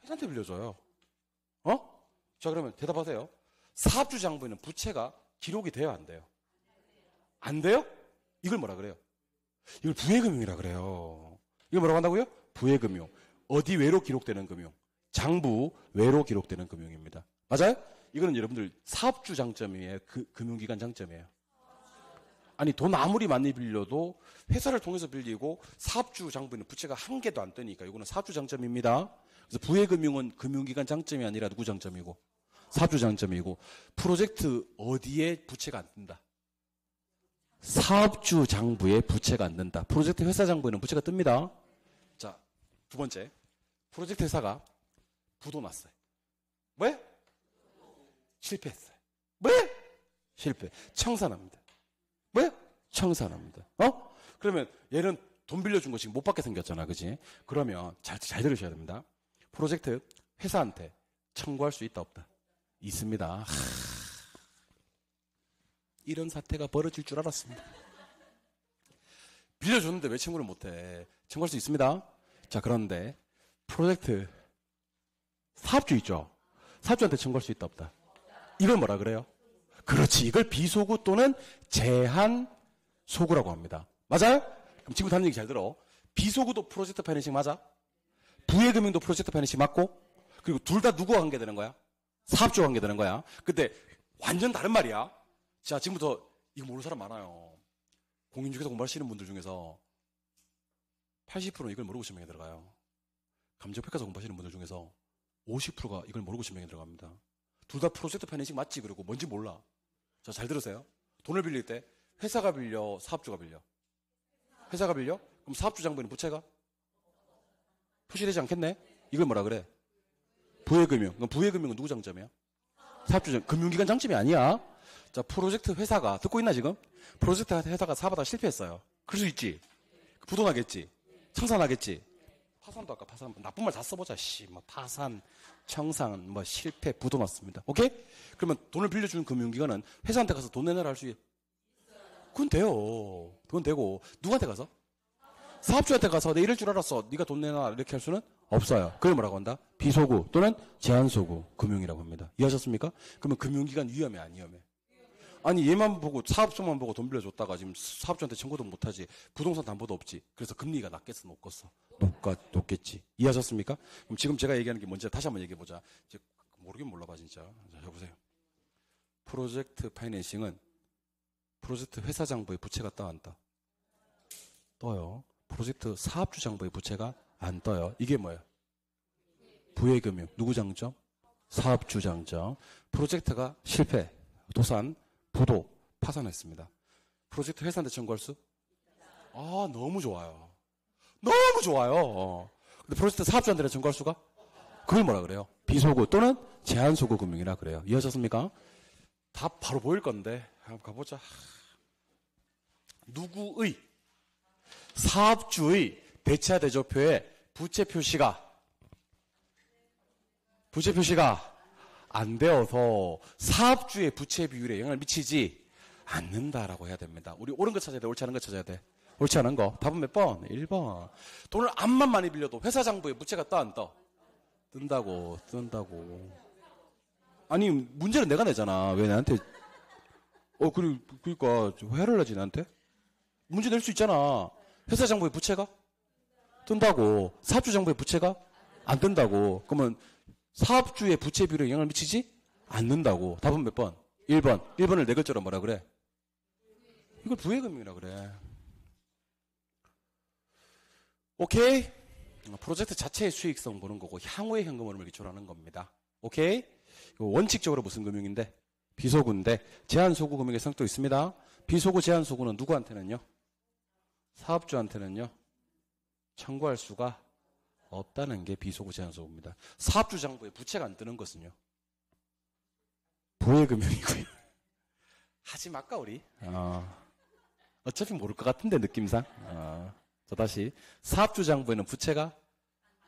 회사한테 빌려줘요. 자, 그러면 대답하세요. 사업주 장부에는 부채가 기록이 돼요? 안 돼요? 안 돼요? 이걸 뭐라 그래요? 이걸 부해금융이라 그래요. 이걸 뭐라고 한다고요? 부해금융. 어디 외로 기록되는 금융? 장부 외로 기록되는 금융입니다. 맞아요? 이거는 여러분들 사업주 장점이에요? 금융기관 장점이에요? 아니, 돈 아무리 많이 빌려도 회사를 통해서 빌리고 사업주 장부에는 부채가 한 개도 안 뜨니까 이거는 사업주 장점입니다. 그래서 부해금융은 금융기관 장점이 아니라 누구 장점이고? 사업주 장점이고, 프로젝트 어디에 부채가 안 뜬다? 사업주 장부에 부채가 안 뜬다. 프로젝트 회사 장부에는 부채가 뜹니다. 자, 두 번째. 프로젝트 회사가 부도 났어요. 왜? 실패했어요. 왜? 실패. 청산합니다. 왜? 청산합니다. 그러면 얘는 돈 빌려준 거 지금 못 받게 생겼잖아. 그지? 그러면 잘 들으셔야 됩니다. 프로젝트 회사한테 청구할 수 있다 없다? 있습니다. 이런 사태가 벌어질 줄 알았습니다. 빌려줬는데 왜 청구를 못해? 청구할 수 있습니다. 자, 그런데 프로젝트 사업주 있죠? 사업주한테 청구할 수 있다 없다? 이걸 뭐라 그래요? 그렇지. 이걸 비소구 또는 제한소구라고 합니다. 맞아요? 그럼 친구 하는 얘기 잘 들어. 비소구도 프로젝트 파이낸싱 맞아? 부의금융도 프로젝트 파이낸싱 맞고, 그리고 둘 다 누구와 관계되는 거야? 사업주와 관계되는 거야. 근데 완전 다른 말이야. 자, 지금부터 이거 모르는 사람 많아요. 공인중개사 공부하시는 분들 중에서 80%는 이걸 모르고 신명에 들어가요. 감정평가사 공부하시는 분들 중에서 50%가 이걸 모르고 신명에 들어갑니다. 둘 다 프로젝트 파이낸싱 맞지? 그리고 뭔지 몰라. 자, 잘 들으세요. 돈을 빌릴 때 회사가 빌려, 사업주가 빌려? 회사가 빌려? 그럼 사업주 장부에는 부채가 표시되지 않겠네? 이걸 뭐라 그래? 부의금융. 그럼 부의금융은 누구 장점이야? 사업주 장, 금융기관 장점이 아니야. 자, 프로젝트 회사가, 듣고 있나 지금? 프로젝트 회사가 사업하다가 실패했어요. 그럴 수 있지. 부도나겠지. 청산하겠지. 파산도 아까 파산, 나쁜 말 다 써보자. 뭐 파산, 청산, 뭐 실패, 부도 났습니다. 오케이? 그러면 돈을 빌려주는 금융기관은 회사한테 가서 돈 내놔라 할 수 있어요? 그건 돼요. 그건 되고. 누구한테 가서? 사업주한테 가서 내 이럴 줄 알았어. 네가 돈 내놔 이렇게 할 수는 없어요. 그걸 뭐라고 한다? 비소구 또는 제한소구 금융이라고 합니다. 이해하셨습니까? 그러면 금융기관 위험해 안 위험해? 아니 얘만 보고 사업주만 보고 돈 빌려줬다가 지금 사업주한테 청구도 못하지. 부동산 담보도 없지. 그래서 금리가 낮겠어 높겠어? 높겠지. 이해하셨습니까? 그럼 지금 제가 얘기하는 게 뭔지 다시 한번 얘기해보자. 이제 모르긴 몰라봐 진짜. 자, 해보세요. 프로젝트 파이낸싱은 프로젝트 회사 장부에 부채가 떠 안 떠? 떠요. 프로젝트 사업주 장부에 부채가 안 떠요. 이게 뭐예요? 부의금융. 누구 장점? 사업주 장점. 프로젝트가 실패, 도산, 부도, 파산했습니다. 프로젝트 회사한테 청구할 수? 너무 좋아요. 너무 좋아요. 근데 프로젝트 사업주한테는 청구할 수가? 그걸 뭐라 그래요? 비소구 또는 제한소구 금융이라 그래요. 이해하셨습니까? 답 바로 보일 건데 한번 가보자. 누구의? 사업주의 대차 대조표에 부채 표시가 안 되어서 사업주의 부채 비율에 영향을 미치지 않는다라고 해야 됩니다. 우리 옳은 거 찾아야 돼? 옳지 않은 거 찾아야 돼? 옳지 않은 거. 답은 몇 번? 1번. 돈을 암만 많이 빌려도 회사 장부에 부채가 떠 안 떠? 뜬다고. 아니 문제는 내가 내잖아. 왜 나한테 그러니까 회를 내지 나한테? 문제 낼 수 있잖아. 회사 장부에 부채가 뜬다고. 사업주 장부에 부채가 안 뜬다고. 그러면 사업주의 부채 비율에 영향을 미치지 않는다고. 답은 몇 번? 1번. 1번을 네 글자로 뭐라 그래? 이걸 부의금융이라 그래. 오케이? 프로젝트 자체의 수익성 보는 거고 향후의 현금 흐름을 기초로 하는 겁니다. 오케이? 원칙적으로 무슨 금융인데? 비소구인데 제한소구 금융의 성도 있습니다. 비소구 제한소구는 누구한테는요? 사업주한테는요? 청구할 수가 없다는 게 비소구 제한소구입니다. 사업주 장부에 부채가 안 뜨는 것은요? 부의금융이고요. 하지 말까 우리? 어차피 모를 것 같은데 느낌상. 자 다시 사업주 장부에는 부채가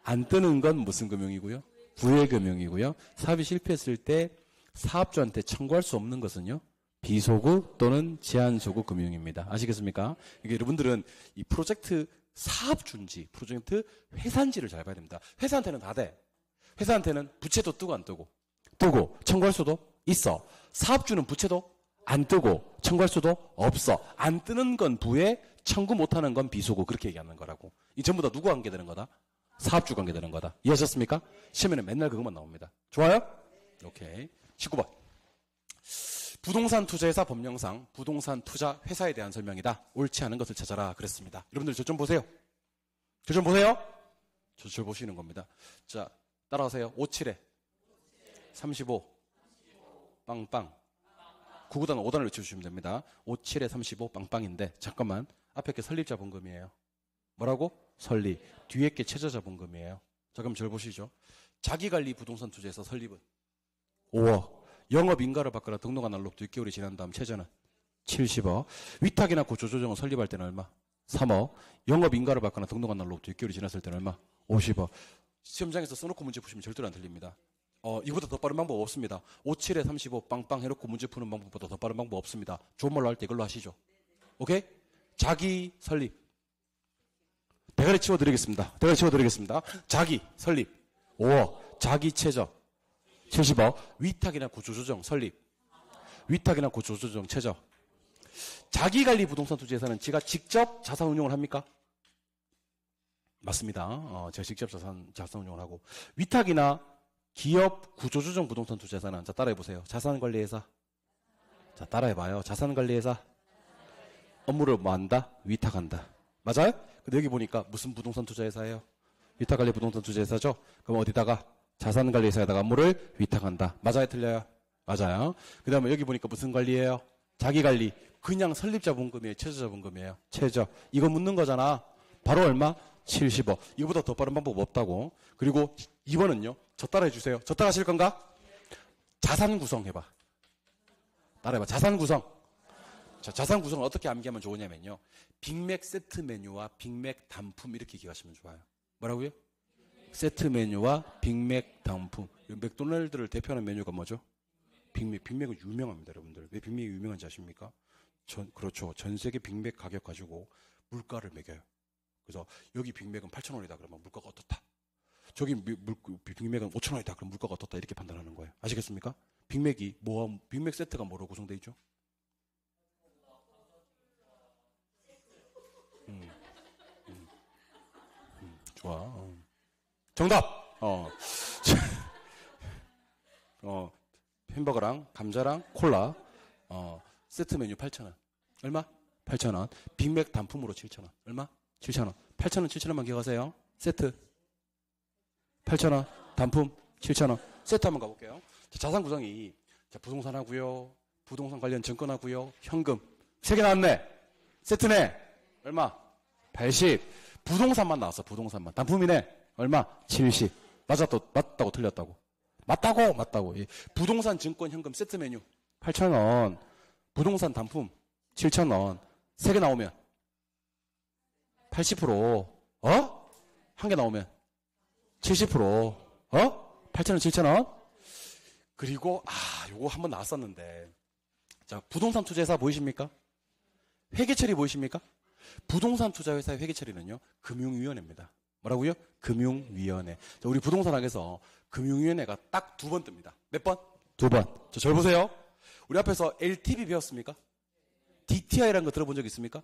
안 뜨는 건 무슨 금융이고요? 부의금융이고요. 사업이 실패했을 때 사업주한테 청구할 수 없는 것은요? 비소구 또는 제한소구 금융입니다. 아시겠습니까? 이게 여러분들은 이 프로젝트 사업주인지 프로젝트 회사인지를 잘 봐야 됩니다. 회사한테는 다 돼. 회사한테는 부채도 뜨고 안 뜨고. 뜨고 청구할 수도 있어. 사업주는 부채도 안 뜨고 청구할 수도 없어. 안 뜨는 건 부에 청구 못하는 건 비소구. 그렇게 얘기하는 거라고. 이 전부 다 누구 관계되는 거다? 사업주 관계되는 거다. 이해하셨습니까? 시험에는 맨날 그것만 나옵니다. 좋아요? 오케이. 19번. 부동산 투자회사 법령상 부동산 투자 회사에 대한 설명이다. 옳지 않은 것을 찾아라. 그랬습니다. 여러분들 저 좀 보세요. 저 좀 보세요. 저 보시는 겁니다. 자, 따라가세요. 57에 35 빵빵. 9구단 5단을 외쳐주시면 됩니다. 5, 7에 35 빵빵인데 잠깐만 앞에 게 설립자본금이에요. 뭐라고? 설립. 뒤에 게 최저자본금이에요. 자 그럼 절 보시죠. 자기관리 부동산 투자에서 설립은 5억. 영업인가를 받거나 등록한 날로부터 6개월이 지난 다음 최저는 70억. 위탁이나 구조조정을 설립할 때는 얼마? 3억. 영업인가를 받거나 등록한 날로부터 6개월이 지났을 때는 얼마? 50억. 시험장에서 써놓고 문제 푸시면 절대로 안 틀립니다. 이보다 더 빠른 방법 없습니다. 5, 7에 35 빵빵 해놓고 문제 푸는 방법보다 더 빠른 방법 없습니다. 좋은 말로 할 때 이걸로 하시죠. 오케이? 자기 설립. 대가리 치워드리겠습니다. 자기 설립 5억. 자기 최저 70억. 위탁이나 구조조정 설립. 위탁이나 구조조정 최저. 자기관리 부동산 투자에서는 지가 직접 자산 운용을 합니까? 맞습니다. 제가 직접 자산 운용을 하고. 위탁이나 기업 구조조정 부동산 투자에서는 자 따라해보세요. 자산관리회사. 자 따라해봐요. 자산관리회사. 업무를 뭐 한다? 위탁한다. 맞아요? 근데 여기 보니까 무슨 부동산 투자회사예요? 위탁관리 부동산 투자회사죠? 그럼 어디다가? 자산관리회사에다가 업무를 위탁한다. 맞아요? 틀려요? 맞아요. 그 다음에 여기 보니까 무슨 관리예요? 자기관리. 그냥 설립자본금이에요? 최저자본금이에요? 최저. 이거 묻는 거잖아. 바로 얼마? 70억. 이거보다 더 빠른 방법 없다고. 그리고 2번은요. 저 따라해 주세요. 저 따라 하실 건가? 자산 구성 해봐. 따라해봐. 자산 구성. 자, 자산 구성을 어떻게 암기하면 좋으냐면요. 빅맥 세트 메뉴와 빅맥 단품 이렇게 기억하시면 좋아요. 뭐라고요? 세트 메뉴와 빅맥 단품. 맥도날드를 대표하는 메뉴가 뭐죠? 빅맥. 빅맥은 유명합니다, 여러분들. 왜 빅맥이 유명한지 아십니까? 그렇죠. 전 세계 빅맥 가격 가지고 물가를 매겨요. 그래서 여기 빅맥은 8,000원이다 그러면 물가가 어떻다. 저기 빅맥은 5,000원이다 그럼 물가가 어떻다 이렇게 판단하는 거예요. 아시겠습니까? 빅맥 세트가 뭐로 구성되어 있죠? 좋아. 정답! 햄버거랑 감자랑 콜라 세트 메뉴 8,000원. 얼마? 8,000원. 빅맥 단품으로 7,000원. 얼마? 7,000원. 8,000원, 7,000원만 기억하세요. 세트 8,000원. 단품 7,000원. 세트 한번 가볼게요. 자산 구성이 부동산 하고요. 부동산 관련 증권 하고요. 현금 3개 나왔네. 세트네. 얼마? 80. 부동산만 나왔어. 부동산만. 단품이네. 얼마? 70. 맞다고 틀렸다고. 맞다고. 예. 부동산 증권 현금 세트 메뉴 8,000원. 부동산 단품 7,000원. 3개 나오면 80%. 한 개 나오면 70%. 8,000원, 7,000원. 그리고 요거 한번 나왔었는데. 자, 부동산 투자회사 보이십니까? 회계처리 보이십니까? 부동산 투자회사의 회계처리는요. 금융위원회입니다. 뭐라고요? 금융위원회. 자, 우리 부동산학에서 금융위원회가 딱 2번 뜹니다. 몇 번? 2번. 절 보세요. 우리 앞에서 LTV 배웠습니까? DTI라는 거 들어본 적 있습니까?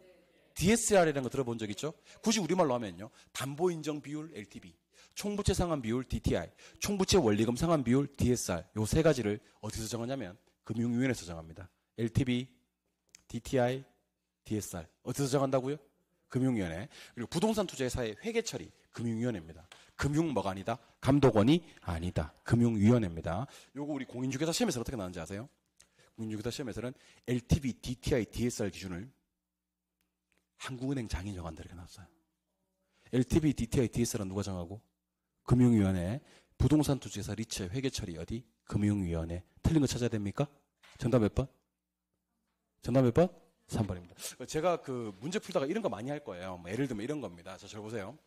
DSR이라는 거 들어본 적 있죠? 굳이 우리말로 하면요. 담보인정 비율 LTV, 총부채 상환 비율 DTI, 총부채 원리금 상환 비율 DSR. 요 3가지를 어디서 정하냐면 금융위원회에서 정합니다. LTV, DTI, DSR. 어디서 정한다고요? 금융위원회. 그리고 부동산 투자회사의 회계처리 금융위원회입니다. 금융 뭐가 아니다? 감독원이 아니다. 금융위원회입니다. 요거 우리 공인중개사 시험에서 어떻게 나왔는지 아세요? 공인중개사 시험에서는 LTV, DTI, DSR 기준을 한국은행 장이 정한다 이렇게 나왔어요. LTV, DTI, DSR은 누가 정하고? 금융위원회. 부동산 투자회사 리츠 회계처리 어디? 금융위원회. 틀린 거 찾아야 됩니까? 정답 몇 번? 3번입니다. 제가 그 문제 풀다가 이런 거 많이 할 거예요. 예를 들면 이런 겁니다. 자, 저 보세요.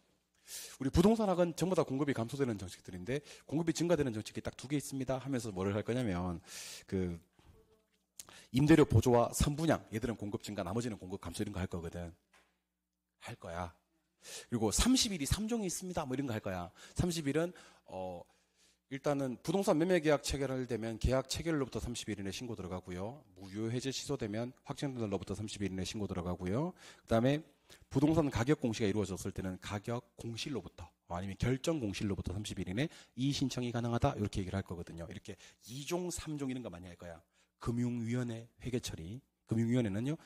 우리 부동산학은 전부 다 공급이 감소되는 정책들인데 공급이 증가되는 정책이 딱 2개 있습니다 하면서 뭐를 할 거냐면 그 임대료 보조와 선분양 얘들은 공급 증가 나머지는 공급 감소 이런 거 할 거거든. 할 거야. 그리고 30일이 3종이 있습니다. 뭐 이런 거 할 거야. 30일은 일단은 부동산 매매 계약 체결되면 계약 체결로부터 30일 이내 신고 들어가고요. 무효 해제 취소되면 확정된 날로부터 30일 이내 신고 들어가고요. 그다음에 부동산 가격 공시가 이루어졌을 때는 가격 공실로부터 아니면 결정 공실로부터 30일 이내 이의 신청이 가능하다 이렇게 얘기를 할 거거든요. 이렇게 2종, 3종 이런 거 많이 할 거야. 금융위원회 회계처리. 금융위원회는요.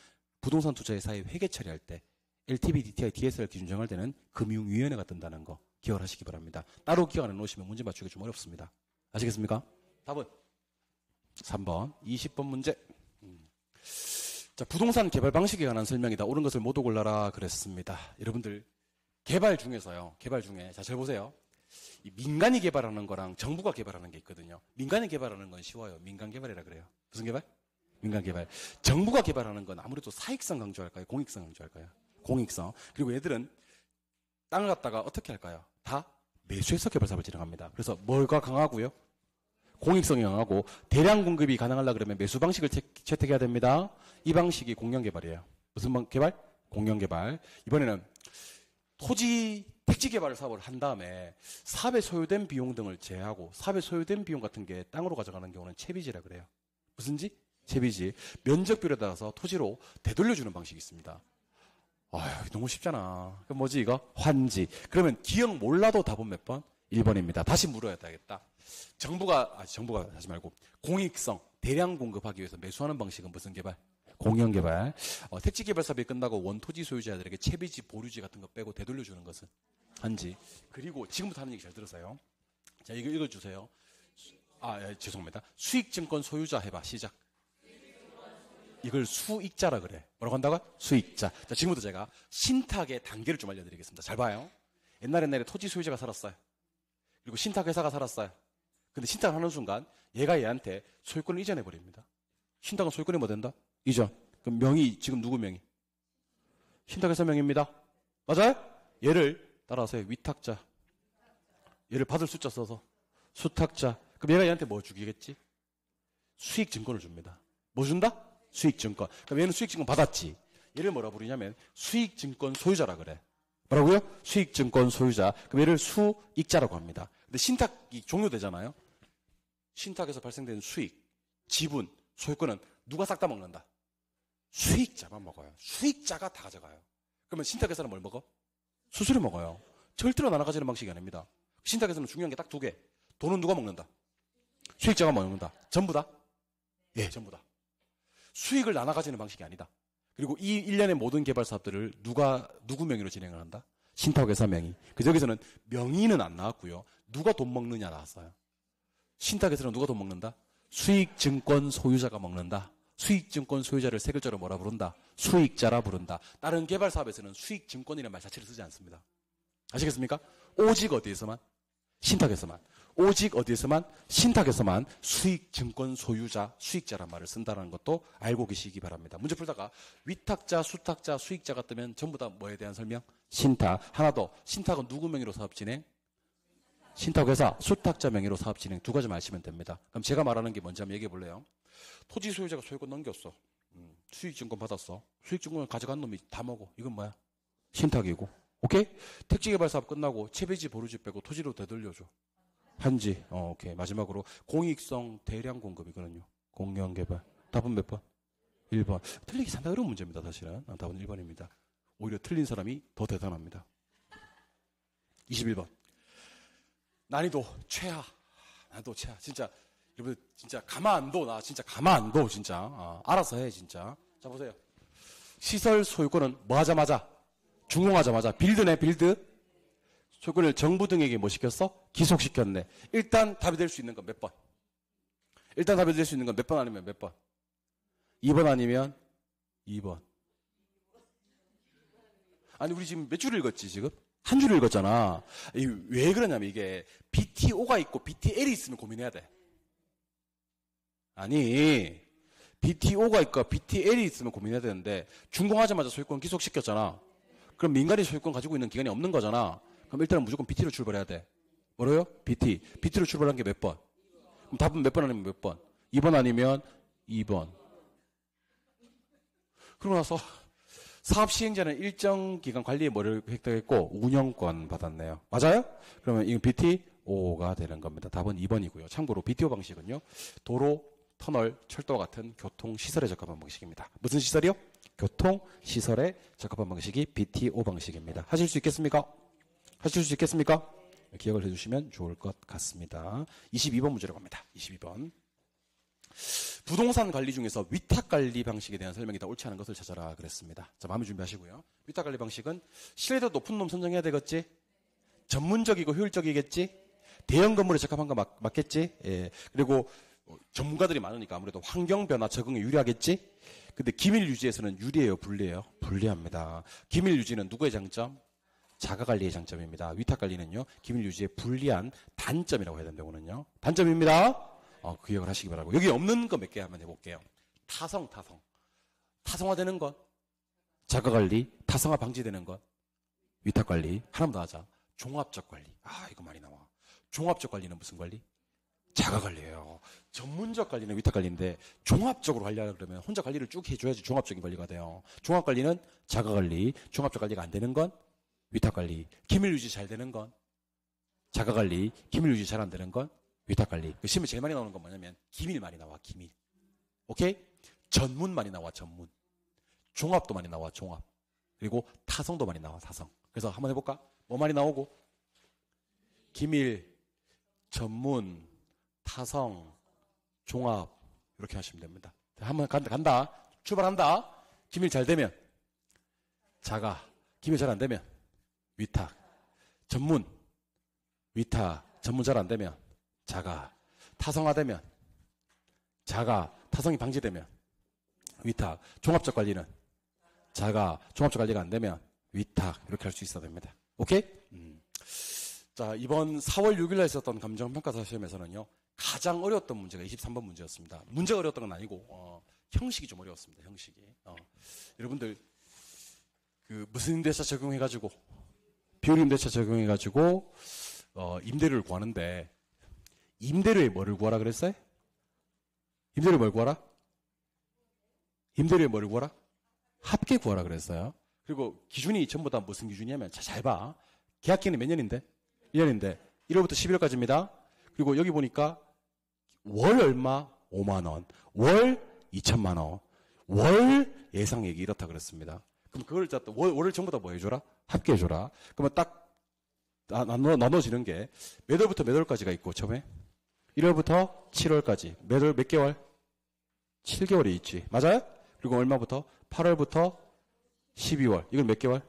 부동산 투자회사의 회계처리할 때 LTV, DTI, DSR 기준 정할 때는 금융위원회가 뜬다는 거 기억을 하시기 바랍니다. 따로 기억 안 해놓으시면 문제 맞추기 좀 어렵습니다. 아시겠습니까? 답은 3번, 20번 문제. 자, 부동산 개발 방식에 관한 설명이다. 옳은 것을 모두 골라라 그랬습니다. 여러분들 개발 중에서요. 개발 중에 자, 잘 보세요. 이 민간이 개발하는 거랑 정부가 개발하는 게 있거든요. 민간이 개발하는 건 쉬워요. 민간 개발이라 그래요. 무슨 개발? 민간 개발. 정부가 개발하는 건 아무래도 사익성 강조할까요? 공익성 강조할까요? 공익성. 그리고 얘들은 땅을 갖다가 어떻게 할까요? 다 매수해서 개발 사업을 진행합니다. 그래서 뭐가 강하고요? 공익성이 강하고 대량 공급이 가능하려고 그러면 매수 방식을 채택해야 됩니다. 이 방식이 공영개발이에요. 무슨 개발? 공영개발. 이번에는 토지 택지 개발 사업을 한 다음에 사업에 소요된 비용 등을 제하고 사업에 소요된 비용 같은 게 땅으로 가져가는 경우는 채비지라 그래요. 무슨지? 채비지. 면적비를 따라서 토지로 되돌려주는 방식이 있습니다. 아휴, 너무 쉽잖아. 그럼 뭐지 이거? 환지. 그러면 기억 몰라도 답은 몇 번? 1번입니다. 다시 물어야 되겠다. 정부가 하지 말고 공익성, 대량 공급하기 위해서 매수하는 방식은 무슨 개발? 공영개발. 택지 개발 사업이 끝나고 원토지 소유자들에게 채비지, 보류지 같은 거 빼고 되돌려주는 것은 한지. 그리고 지금부터 하는 얘기 잘 들으세요. 자, 이거 읽어주세요. 죄송합니다. 수익증권 소유자 해봐. 시작. 이걸 수익자라 그래. 뭐라고 한다고? 수익자. 자, 지금부터 제가 신탁의 단계를 좀 알려드리겠습니다. 잘 봐요. 옛날에 토지 소유자가 살았어요. 그리고 신탁회사가 살았어요. 근데 신탁을 하는 순간 얘가 얘한테 소유권을 이전해버립니다. 신탁은 소유권이 뭐 된다? 이전. 그럼 명의 지금 누구 명의? 신탁회사 명의입니다. 맞아요? 얘를 따라서 위탁자. 얘를 받을 숫자 써서 수탁자. 그럼 얘가 얘한테 뭐 주기겠지? 수익증권을 줍니다. 뭐 준다? 수익증권. 그럼 얘는 수익증권 받았지. 얘를 뭐라 부르냐면 수익증권 소유자라 그래. 뭐라고요? 수익증권 소유자. 그럼 얘를 수익자라고 합니다. 근데 신탁이 종료되잖아요. 신탁에서 발생된 수익, 지분, 소유권은 누가 싹 다 먹는다? 수익자만 먹어요. 수익자가 다 가져가요. 그러면 신탁회사는 뭘 먹어? 수수료 먹어요. 절대로 나눠가지는 방식이 아닙니다. 신탁에서는 중요한 게 딱 두 개. 돈은 누가 먹는다? 수익자가 먹는다. 전부 다? 예, 전부 다. 수익을 나눠가지는 방식이 아니다. 그리고 이 일련의 모든 개발 사업들을 누구 명의로 진행을 한다? 신탁회사 명의. 그래서 여기서는 명의는 안 나왔고요. 누가 돈 먹느냐 나왔어요. 신탁회사는 누가 돈 먹는다? 수익증권 소유자가 먹는다. 수익증권 소유자를 세 글자로 뭐라 부른다? 수익자라 부른다. 다른 개발 사업에서는 수익증권이라는 말 자체를 쓰지 않습니다. 아시겠습니까? 오직 어디에서만? 신탁에서만. 오직 어디에서만? 신탁에서만 수익증권 소유자, 수익자란 말을 쓴다는 것도 알고 계시기 바랍니다. 문제 풀다가 위탁자, 수탁자, 수익자가 뜨면 전부 다 뭐에 대한 설명? 신탁. 하나 더. 신탁은 누구 명의로 사업 진행? 신탁회사, 수탁자 명의로 사업 진행. 두 가지만 아시면 됩니다. 그럼 제가 말하는 게 뭔지 한번 얘기해 볼래요? 토지 소유자가 소유권 넘겼어. 수익증권 받았어. 수익증권을 가져간 놈이 다 먹어. 이건 뭐야? 신탁이고. 오케이? 택지개발 사업 끝나고 채비지, 보류지 빼고 토지로 되돌려줘. 한지. 오케이. 마지막으로 공익성 대량 공급이거든요. 공영개발. 답은 몇 번? 1번. 틀리기 상당히 어려운 문제입니다. 사실은. 답은 1번입니다. 오히려 틀린 사람이 더 대단합니다. 21번. 난이도 최하. 난이도 최하. 진짜 여러분 진짜 가만 안 둬. 나 진짜 가만 안 둬. 진짜. 알아서 해. 진짜. 자 보세요. 시설 소유권은 뭐 하자마자? 준공하자마자 빌드네. 빌드. 소유권을 정부 등에게 뭐 시켰어? 기속시켰네. 일단 답이 될 수 있는 건 몇 번? 일단 답이 될 수 있는 건 몇 번 아니면 몇 번? 2번 아니면 2번. 아니 우리 지금 몇 줄 읽었지 지금? 한 줄 읽었잖아. 왜 그러냐면 이게 BTO가 있고 BTL이 있으면 고민해야 돼. 아니 BTO가 있고 BTL이 있으면 고민해야 되는데 준공하자마자 소유권 기속시켰잖아. 그럼 민간이 소유권 가지고 있는 기간이 없는 거잖아. 그럼 일단은 무조건 BT로 출발해야 돼. 뭐래요? BT. BT로 출발한 게 몇 번? 그럼 답은 몇 번 아니면 몇 번? 2번 아니면 2번. 그러고 나서 사업 시행자는 일정 기간 관리의 뭐를 획득했고 운영권 받았네요. 맞아요? 그러면 이건 BTO가 되는 겁니다. 답은 2번이고요. 참고로 BTO 방식은요. 도로, 터널, 철도와 같은 교통시설에 적합한 방식입니다. 무슨 시설이요? 교통시설에 적합한 방식이 BTO 방식입니다. 하실 수 있겠습니까? 하실 수 있겠습니까? 기억을 해주시면 좋을 것 같습니다. 22번 문제로 갑니다. 22번. 부동산 관리 중에서 위탁관리 방식에 대한 설명이 다 옳지 않은 것을 찾아라 그랬습니다. 자, 마음의 준비하시고요. 위탁관리 방식은 신뢰도 높은 놈 선정해야 되겠지? 전문적이고 효율적이겠지? 대형 건물에 적합한 거 맞겠지? 예. 그리고 전문가들이 많으니까 아무래도 환경 변화 적응에 유리하겠지? 근데 기밀 유지에서는 유리해요, 불리해요? 불리합니다. 기밀 유지는 누구의 장점? 자가 관리의 장점입니다. 위탁 관리는요, 기밀 유지의 불리한 단점이라고 해야 된다고는요. 단점입니다. 그 기억을 하시기 바라고. 여기 없는 거 몇 개 한번 해볼게요. 타성. 타성화되는 것. 자가 관리. 타성화 방지되는 것. 위탁 관리. 하나만 더 하자. 종합적 관리. 이거 많이 나와. 종합적 관리는 무슨 관리? 자가 관리예요. 전문적 관리는 위탁 관리인데 종합적으로 관리하려 그러면 혼자 관리를 쭉 해줘야지 종합적인 관리가 돼요. 종합 관리는 자가 관리, 종합적 관리가 안 되는 건 위탁 관리, 기밀 유지 잘 되는 건 자가 관리, 기밀 유지 잘 안 되는 건 위탁 관리. 그 시험에 제일 많이 나오는 건 뭐냐면 기밀 많이 나와, 기밀. 오케이? 전문 많이 나와, 전문. 종합도 많이 나와, 종합. 그리고 타성도 많이 나와, 타성. 그래서 한번 해볼까? 뭐 많이 나오고? 기밀, 전문, 타성, 종합 이렇게 하시면 됩니다. 한번 간다. 출발한다. 기밀 잘 되면 자가, 기밀 잘 안 되면 위탁, 전문, 위탁, 전문 잘 안 되면 자가, 타성화되면 자가, 타성이 방지되면 위탁, 종합적 관리는 자가, 종합적 관리가 안 되면 위탁 이렇게 할 수 있어야 됩니다. 오케이? 자, 이번 4월 6일 날 있었던 감정평가사 시험에서는요, 가장 어려웠던 문제가 23번 문제였습니다. 문제가 어려웠던 건 아니고 형식이 좀 어려웠습니다. 형식이. 여러분들 그 무슨 임대차 적용해가지고 비율 임대차 적용해가지고 임대료를 구하는데 임대료에 뭐를 구하라 그랬어요? 임대료에 뭘 구하라? 임대료에 뭐를 구하라? 합계 구하라 그랬어요. 그리고 기준이 전부 다 무슨 기준이냐면 잘 봐. 계약기간이 몇 년인데? 1년인데 1월부터 11월까지입니다. 그리고 여기 보니까 월 얼마? 5만 원. 월 2천만 원. 월 예상액이 이렇다 그랬습니다. 그럼 그걸 월을 전부 다 뭐 해줘라? 합계해줘라. 그러면 딱 나눠지는 게 몇 월부터 몇 월까지가 있고 처음에 1월부터 7월까지 몇 월 몇 개월? 7개월이 있지. 맞아요? 그리고 얼마부터? 8월부터 12월. 이건 몇 개월?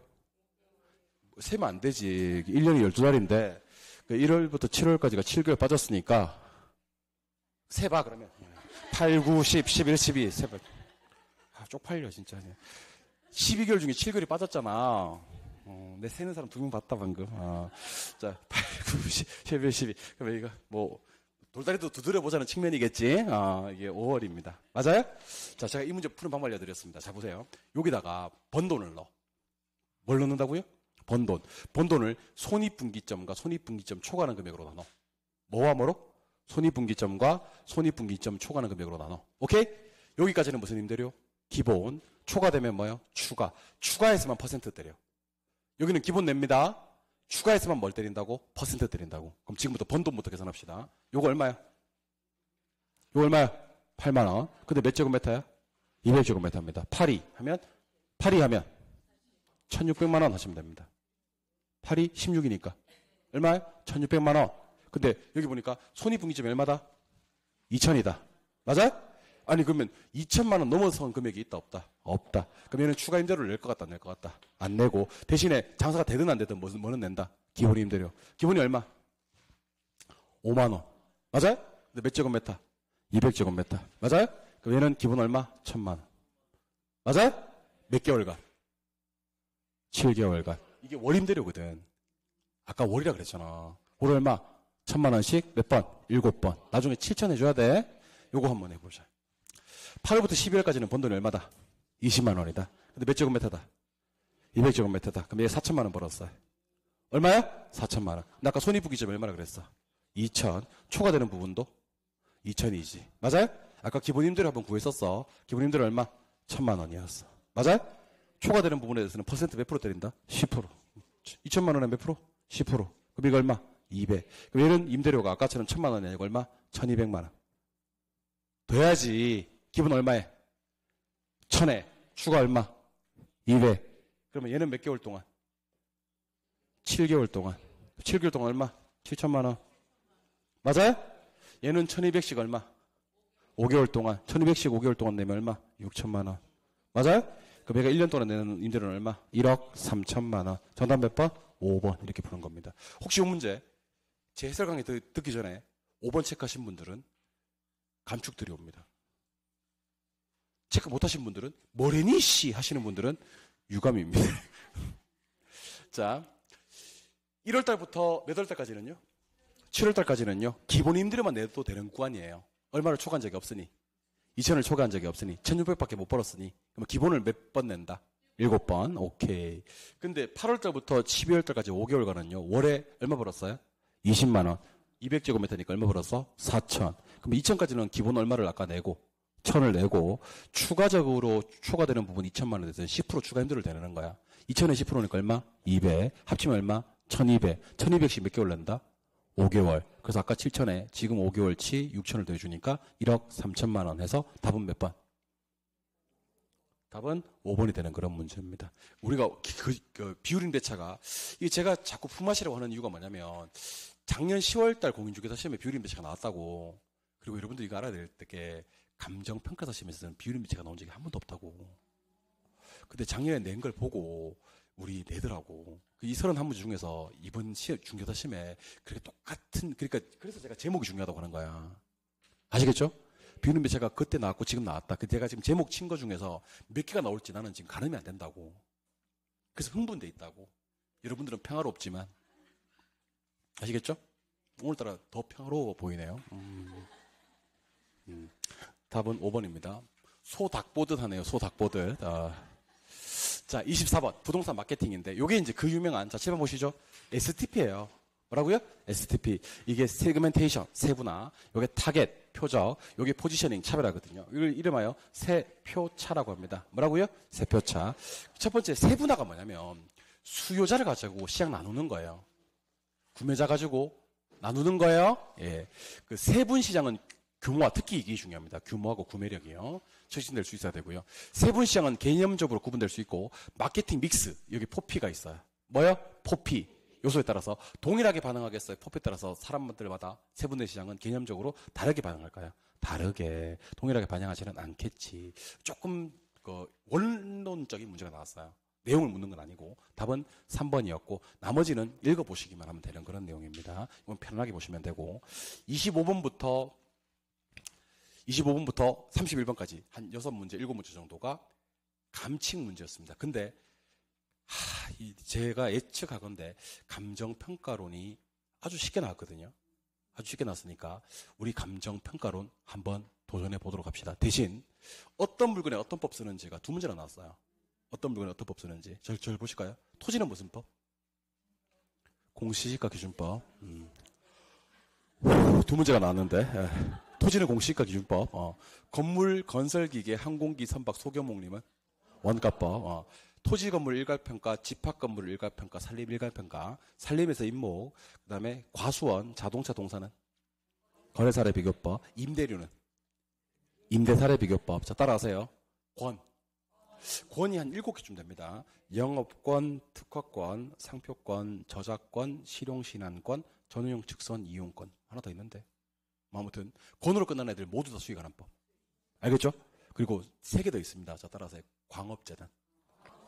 세면 안 되지. 1년이 12달인데 1월부터 7월까지가 7개월 빠졌으니까 세봐 그러면 8, 9, 10, 11, 12 세봐. 쪽팔려 진짜. 12개월 중에 7개월이 빠졌잖아. 내 세는 사람 2명 봤다 방금. 자, 8, 9, 10, 11, 12. 그러면 이거 뭐 돌다리도 두드려보자는 측면이겠지. 이게 5월입니다. 맞아요? 자, 제가 이 문제 푸는 방법 알려드렸습니다. 자, 보세요. 여기다가 번돈을 넣어. 뭘 넣는다고요? 번돈. 번돈을 손익분기점과 손익분기점 초과하는 금액으로 나눠. 뭐와 뭐로? 손익분기점과 손익분기점 초과하는 금액으로 나눠. 오케이? 여기까지는 무슨 임대료? 기본. 초과되면 뭐요? 추가. 추가해서만 퍼센트 때려. 여기는 기본 냅니다. 추가해서만 뭘 때린다고? 퍼센트 때린다고. 그럼 지금부터 번돈부터 계산합시다. 요거 얼마야? 요거 얼마야? 8만 원. 근데 몇 제곱미터야? 200제곱미터입니다. 8이 하면 1600만 원 하시면 됩니다. 8이 16이니까 얼마야? 1600만 원. 근데 여기 보니까 손익분기점이 얼마다? 2000이다. 맞아요? 아니 그러면 2000만 원 넘어선 금액이 있다 없다? 없다. 그럼 얘는 추가 임대료를 낼 것 같다 안 낼 것 같다? 안 내고 대신에 장사가 되든 안 되든 뭐는 낸다? 기본 임대료. 기본이 얼마? 5만 원. 맞아요? 근데 몇 제곱미터? 200제곱미터. 맞아요? 그럼 얘는 기본 얼마? 1000만 원. 맞아요? 몇 개월간? 7개월간. 이게 월 임대료거든. 아까 월이라 그랬잖아. 월 얼마? 1000만 원씩 몇 번? 7번. 나중에 7천 해줘야 돼. 요거 한번 해보자. 8월부터 12월까지는 번돈이 얼마다? 20만 원이다. 근데 몇 제곱미터다? 200제곱미터다. 그럼 얘 4천만 원 벌었어. 얼마야? 4천만 원. 근데 아까 손익분기점 얼마나 그랬어? 2천. 초과되는 부분도 2천이지. 맞아요? 아까 기본 임대료 한번 구했었어. 기본 임대료 얼마? 1000만 원이었어. 맞아요? 초과되는 부분에 대해서는 퍼센트 몇 프로 때린다? 10%. 2천만 원에 몇 프로? 10%. 그럼 이거 얼마? 200. 그럼 얘는 임대료가 아까처럼 1000만 원이 아니고 얼마? 1200만 원. 돼야지. 기본 얼마에? 1000에. 추가 얼마? 200. 그러면 얘는 몇 개월 동안? 7개월 동안. 7개월 동안 얼마? 7천만 원. 맞아요? 얘는 1200씩 얼마? 5개월 동안. 1200씩 5개월 동안 내면 얼마? 6천만 원. 맞아요? 그럼 얘가 1년 동안 내는 임대료는 얼마? 1억 3천만 원. 정답 몇 번? 5번. 이렇게 푸는 겁니다. 혹시 이 문제 제 해설 강의 듣기 전에 5번 체크하신 분들은 감축들이 옵니다. 체크 못하신 분들은 뭐래니 씨 하시는 분들은 유감입니다. 자, 1월달부터 몇 월달까지는요? 7월달까지는요. 기본 임대료만 내도 되는 구간이에요. 얼마를 초과한 적이 없으니 2,000을 초과한 적이 없으니 1,600밖에 못 벌었으니 그럼 기본을 몇 번 낸다? 7번. 오케이. 근데 8월달부터 12월달까지 5개월간은요. 월에 얼마 벌었어요? 20만 원. 200제곱미터니까 얼마 벌었어? 4천. 그럼 2천까지는 기본 얼마를 아까 내고 1,000을 내고 추가적으로 추가되는 부분 2천만 원에 대해서 10% 추가 임대료를 내는 거야. 2천에 10%니까 얼마? 200. 합치면 얼마? 1,200. 1,200씩 몇 개월 낸다? 5개월. 그래서 아까 7천에 지금 5개월치 6천을 더해주니까 1억 3천만 원 해서 답은 몇 번? 답은 5번이 되는 그런 문제입니다. 우리가 그 비율임대차가 이게 제가 자꾸 품앗이라고 하는 이유가 뭐냐면 작년 10월달 공인중개사 시험에 비율임대차가 나왔다고. 그리고 여러분들이 이거 알아야 될 게 감정평가사 시험에서는 비율임대차가 나온 적이 한 번도 없다고. 근데 작년에 낸 걸 보고 우리 내더라고. 이 31문제 중에서 이번 중개사 시험에 그렇게 똑같은, 그러니까 그래서 제가 제목이 중요하다고 하는 거야. 아시겠죠? 비율임대차가 그때 나왔고 지금 나왔다. 제가 지금 제목 친 거 중에서 몇 개가 나올지 나는 지금 가늠이 안 된다고. 그래서 흥분돼 있다고. 여러분들은 평화롭지만. 아시겠죠? 오늘따라 더 평화로워 보이네요. 답은 5번입니다. 소닭보듯 하네요. 소닭보듯. 자, 24번. 부동산 마케팅인데, 요게 이제 그 유명한, 자, 7번 보시죠. STP예요. 뭐라고요? STP. 이게 세그멘테이션, 세분화. 요게 타겟, 표적. 요게 포지셔닝, 차별화거든요. 이걸 이름하여 세표차라고 합니다. 뭐라고요? 세표차. 첫 번째, 세분화가 뭐냐면, 수요자를 가지고 시장 나누는 거예요. 구매자 가지고 나누는 거예요. 예. 그 세분 시장은 규모와 특히 이게 중요합니다. 규모하고 구매력이요. 촉진될 수 있어야 되고요. 세분 시장은 개념적으로 구분될 수 있고 마케팅 믹스 여기 포피가 있어요. 뭐요? 포피 요소에 따라서 동일하게 반응하겠어요. 포피에 따라서 사람들마다 세분의 시장은 개념적으로 다르게 반응할까요? 다르게 동일하게 반영하지는 않겠지. 조금 그 원론적인 문제가 나왔어요. 내용을 묻는 건 아니고 답은 3번이었고 나머지는 읽어보시기만 하면 되는 그런 내용입니다. 이건 편안하게 보시면 되고 25번부터 31번까지 한 6문제, 7문제 정도가 감칙 문제였습니다. 근데 제가 예측하건대 감정평가론이 아주 쉽게 나왔거든요. 아주 쉽게 나왔으니까 우리 감정평가론 한번 도전해 보도록 합시다. 대신 어떤 물건에 어떤 법 쓰는지가 2문제나 나왔어요. 어떤 물건에 어떤 법 쓰는지. 저를 보실까요? 토지는 무슨 법? 공시지가 기준법. 2문제가 나왔는데. 토지는 공시지가 기준법. 건물, 건설기계, 항공기, 선박, 소규모님은 원가법. 토지 건물 일괄평가, 집합 건물 일괄평가, 산림 일괄평가, 산림에서 임목, 그 다음에 과수원, 자동차 동사는 거래사례 비교법, 임대료는 임대사례 비교법. 자, 따라하세요. 권이 한 7개쯤 됩니다. 영업권, 특허권, 상표권, 저작권, 실용신안권, 전용 측선 이용권. 하나 더 있는데. 아무튼 권으로 끝난 애들 모두 다 수익하는 법. 알겠죠? 그리고 3개 더 있습니다. 자, 따라서 광업재단.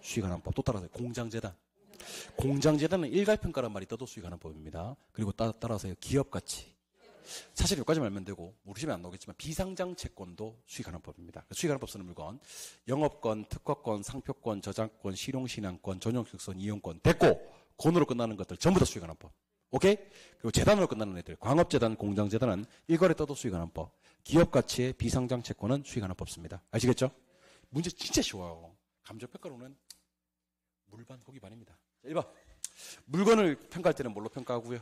수익하는 법. 또 따라서 공장재단. 공장재단은 일괄평가란 말이 떠도 수익하는 법입니다. 그리고 따라서 기업가치. 사실 여기까지만 알면 되고 모르시면 안 나오겠지만 비상장 채권도 수익하는 법입니다. 수익하는 법 쓰는 물건 영업권, 특허권, 상표권, 저작권, 실용신안권, 전용특선, 이용권 됐고 권으로 끝나는 것들 전부 다 수익하는 법. 오케이? 그리고 재단으로 끝나는 애들 광업재단, 공장재단은 일괄에 떠도 수익하는 법. 기업가치의 비상장 채권은 수익하는 법 씁니다. 아시겠죠? 문제 진짜 쉬워요. 감정평가로는 물반 호기 반입니다. 자, 1번 물건을 평가할 때는 뭘로 평가하고요?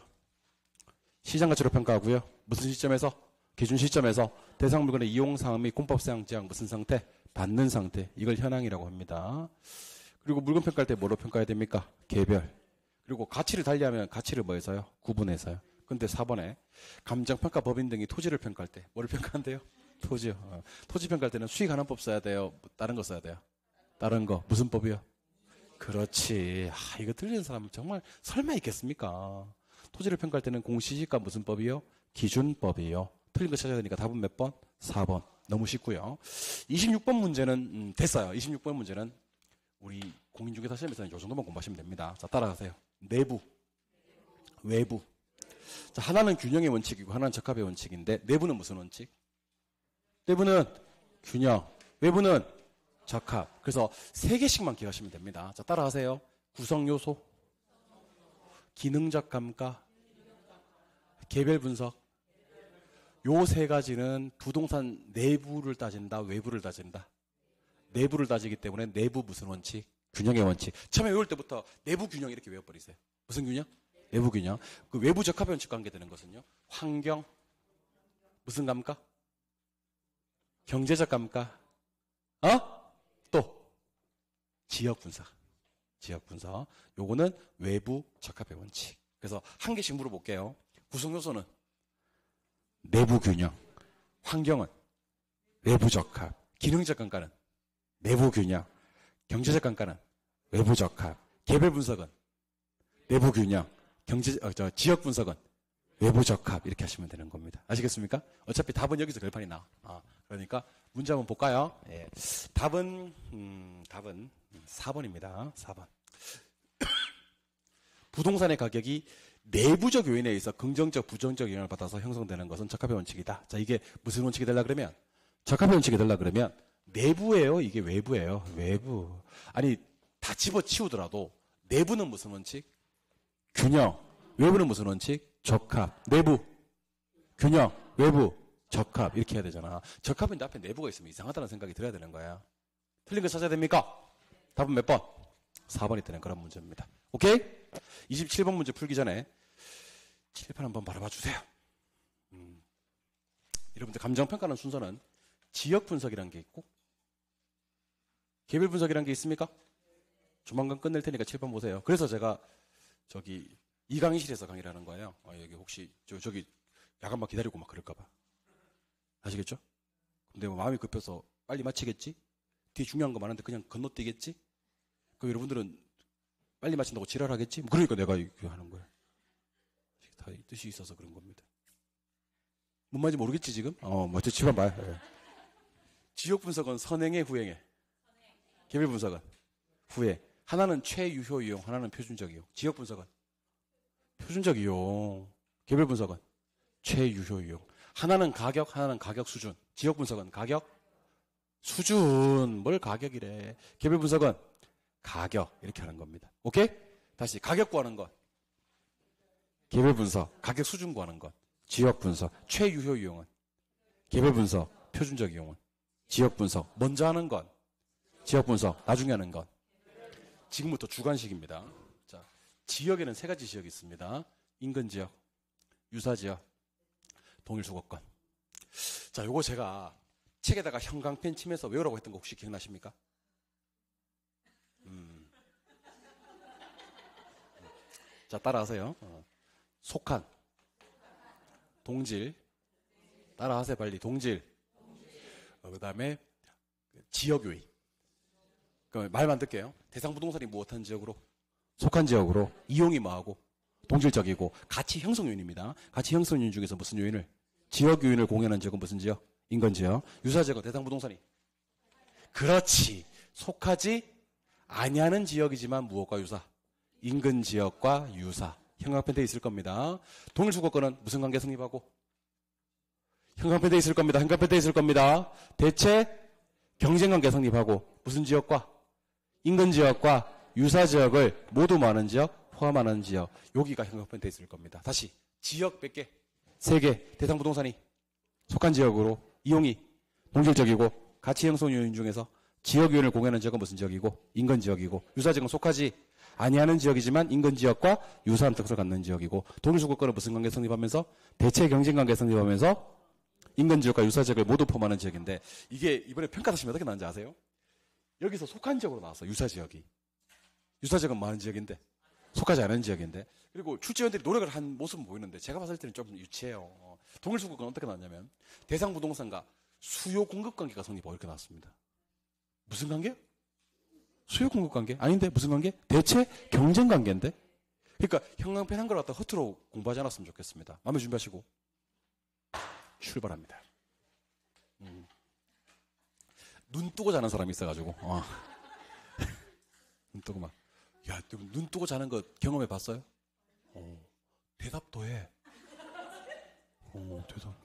시장가치로 평가하고요. 무슨 시점에서? 기준 시점에서 대상 물건의 이용사항 및 공법사항 제한 무슨 상태? 받는 상태. 이걸 현황이라고 합니다. 그리고 물건 평가할 때 뭐로 평가해야 됩니까? 개별. 그리고 가치를 달리하면 가치를 뭐해서요? 구분해서요. 근데 4번에 감정평가 법인 등이 토지를 평가할 때 뭐를 평가한대요? 토지요. 토지 평가할 때는 수익하는법 써야 돼요? 다른 거 써야 돼요? 다른 거. 무슨 법이요? 그렇지. 이거 들리는 사람은 정말 설마 있겠습니까? 토지를 평가할 때는 공시지가 무슨 법이요? 기준법이요. 틀린 거 찾아야 되니까 답은 몇 번? 4번. 너무 쉽고요. 26번 문제는 됐어요. 26번 문제는 우리 공인중개사 시험에서는 이 정도만 공부하시면 됩니다. 자, 따라가세요. 내부, 외부. 자, 하나는 균형의 원칙이고 하나는 적합의 원칙인데 내부는 무슨 원칙? 내부는 균형, 외부는 적합. 그래서 3개씩만 기억하시면 됩니다. 자, 따라하세요. 구성 요소, 기능적 감가, 개별 분석. 요 3가지는 부동산 내부를 따진다, 외부를 따진다. 내부를 따지기 때문에 내부 무슨 원칙? 균형의 원칙. 처음에 외울 때부터 내부 균형 이렇게 외워버리세요. 무슨 균형? 내부 균형. 그 외부 적합 원칙 관계되는 것은요. 환경, 무슨 감가? 경제적 감가. 또 지역 분석. 지역 분석. 요거는 외부 적합의 원칙. 그래서 한 개씩 물어볼게요. 구성 요소는 내부 균형, 환경은 외부 적합, 기능적 감가는 내부 균형, 경제적 감가는 외부 적합, 개별 분석은 내부 균형, 지역 분석은 외부 적합 이렇게 하시면 되는 겁니다. 아시겠습니까? 어차피 답은 여기서 결판이 나. 그러니까 문제 한번 볼까요? 예. 답은 4번입니다. 4번. 부동산의 가격이 내부적 요인에 의해서 긍정적, 부정적 영향을 받아서 형성되는 것은 적합의 원칙이다. 자, 이게 무슨 원칙이 되려 그러면? 적합의 원칙이 되려 그러면 내부예요? 이게 외부예요? 외부. 아니, 다 집어치우더라도 내부는 무슨 원칙? 균형. 외부는 무슨 원칙? 적합. 내부. 균형. 외부. 적합. 이렇게 해야 되잖아. 적합인데 앞에 내부가 있으면 이상하다는 생각이 들어야 되는 거야. 틀린 거 찾아야 됩니까? 답은 몇 번? 4번이 되는 그런 문제입니다. 오케이? 27번 문제 풀기 전에 칠판 한번 바라봐 주세요. 여러분들 감정평가하는 순서는 지역 분석이라는 게 있고 개별 분석이라는 게 있습니까? 조만간 끝낼 테니까 칠판 보세요. 그래서 제가 저기 이 강의실에서 강의를 하는 거예요. 여기 혹시 저기 야간만 기다리고 막 그럴까 봐. 아시겠죠? 근데 뭐 마음이 급해서 빨리 마치겠지? 뒤에 중요한 거 많은데 그냥 건너뛰겠지? 그럼 여러분들은 빨리 마친다고 지랄하겠지? 그러니까 내가 이렇게 하는 거예요. 다 뜻이 있어서 그런 겁니다. 뭔 말인지 모르겠지 지금? 저 칠판 봐요. 네. 지역 분석은 선행에 후행에. 개별 분석은 후행. 하나는 최유효 이용, 하나는 표준적 이용. 지역 분석은 표준적 이용. 개별 분석은 최유효 이용. 하나는 가격, 하나는 가격 수준. 지역 분석은 가격 수준. 뭘 가격이래. 개별 분석은 가격. 이렇게 하는 겁니다. 오케이? 다시 가격 구하는 것. 개별 분석. 가격 수준 구하는 것. 지역 분석. 최유효 이용은 개별 분석. 표준적 이용은 지역 분석. 먼저 하는 것. 지역 분석. 나중에 하는 것. 지금부터 주관식입니다. 자, 지역에는 3가지 지역이 있습니다. 인근 지역, 유사 지역, 동일 수거권. 자, 요거 제가 책에다가 형광펜 치면서 외우라고 했던 거 혹시 기억나십니까? 자, 따라하세요. 속한, 동질, 따라하세요 빨리. 동질. 그 다음에 지역 요인. 말만 듣게요. 대상 부동산이 무엇한 지역으로? 속한 지역으로. 이용이 뭐하고? 동질적이고. 가치 형성 요인입니다. 가치 형성 요인 중에서 무슨 요인을? 지역 요인을 공유하는 지역은 무슨 지역? 인근 지역. 유사 지역은 대상 부동산이. 그렇지. 속하지 아니하는 지역이지만 무엇과 유사? 인근 지역과 유사. 형광펜 돼 있을 겁니다. 동일 수거권은 무슨 관계 성립하고? 형광펜 돼 있을 겁니다. 형광펜 돼 있을 겁니다. 대체 경쟁 관계 성립하고 무슨 지역과? 인근 지역과 유사 지역을 모두 많은 지역, 포함하는 지역. 여기가 형광펜 돼 있을 겁니다. 다시 지역 몇 개? 3개. 대상 부동산이 속한 지역으로 이용이 동질적이고 가치 형성 요인 중에서 지역 요인을 공유하는 지역은 무슨 지역이고? 인근 지역이고. 유사 지역은 속하지 아니하는 지역이지만 인근 지역과 유사한 특성을 갖는 지역이고. 동일 수거권은 무슨 관계 성립하면서? 대체 경쟁 관계 성립하면서 인근 지역과 유사 지역을 모두 포함하는 지역인데, 이게 이번에 평가하시면 어떻게 나왔는지 아세요? 여기서 속한 지역으로 나왔어. 유사 지역이. 유사 지역은 많은 지역인데 속하지 않은 지역인데. 그리고 출제위원들이 노력을 한 모습은 보이는데 제가 봤을 때는 좀 유치해요. 동일 수거권은 어떻게 나왔냐면 대상 부동산과 수요 공급 관계가 성립하고 이렇게 나왔습니다. 무슨 관계? 수요 공급 관계? 아닌데 무슨 관계? 대체 경쟁 관계인데? 그러니까 형광펜 한 걸 갖다 허투루 공부하지 않았으면 좋겠습니다. 마음에 준비하시고 출발합니다. 눈 뜨고 자는 사람이 있어가지고 눈 뜨고 막, 야, 눈 뜨고 자는 거 경험해 봤어요? 대답도 해. 대답.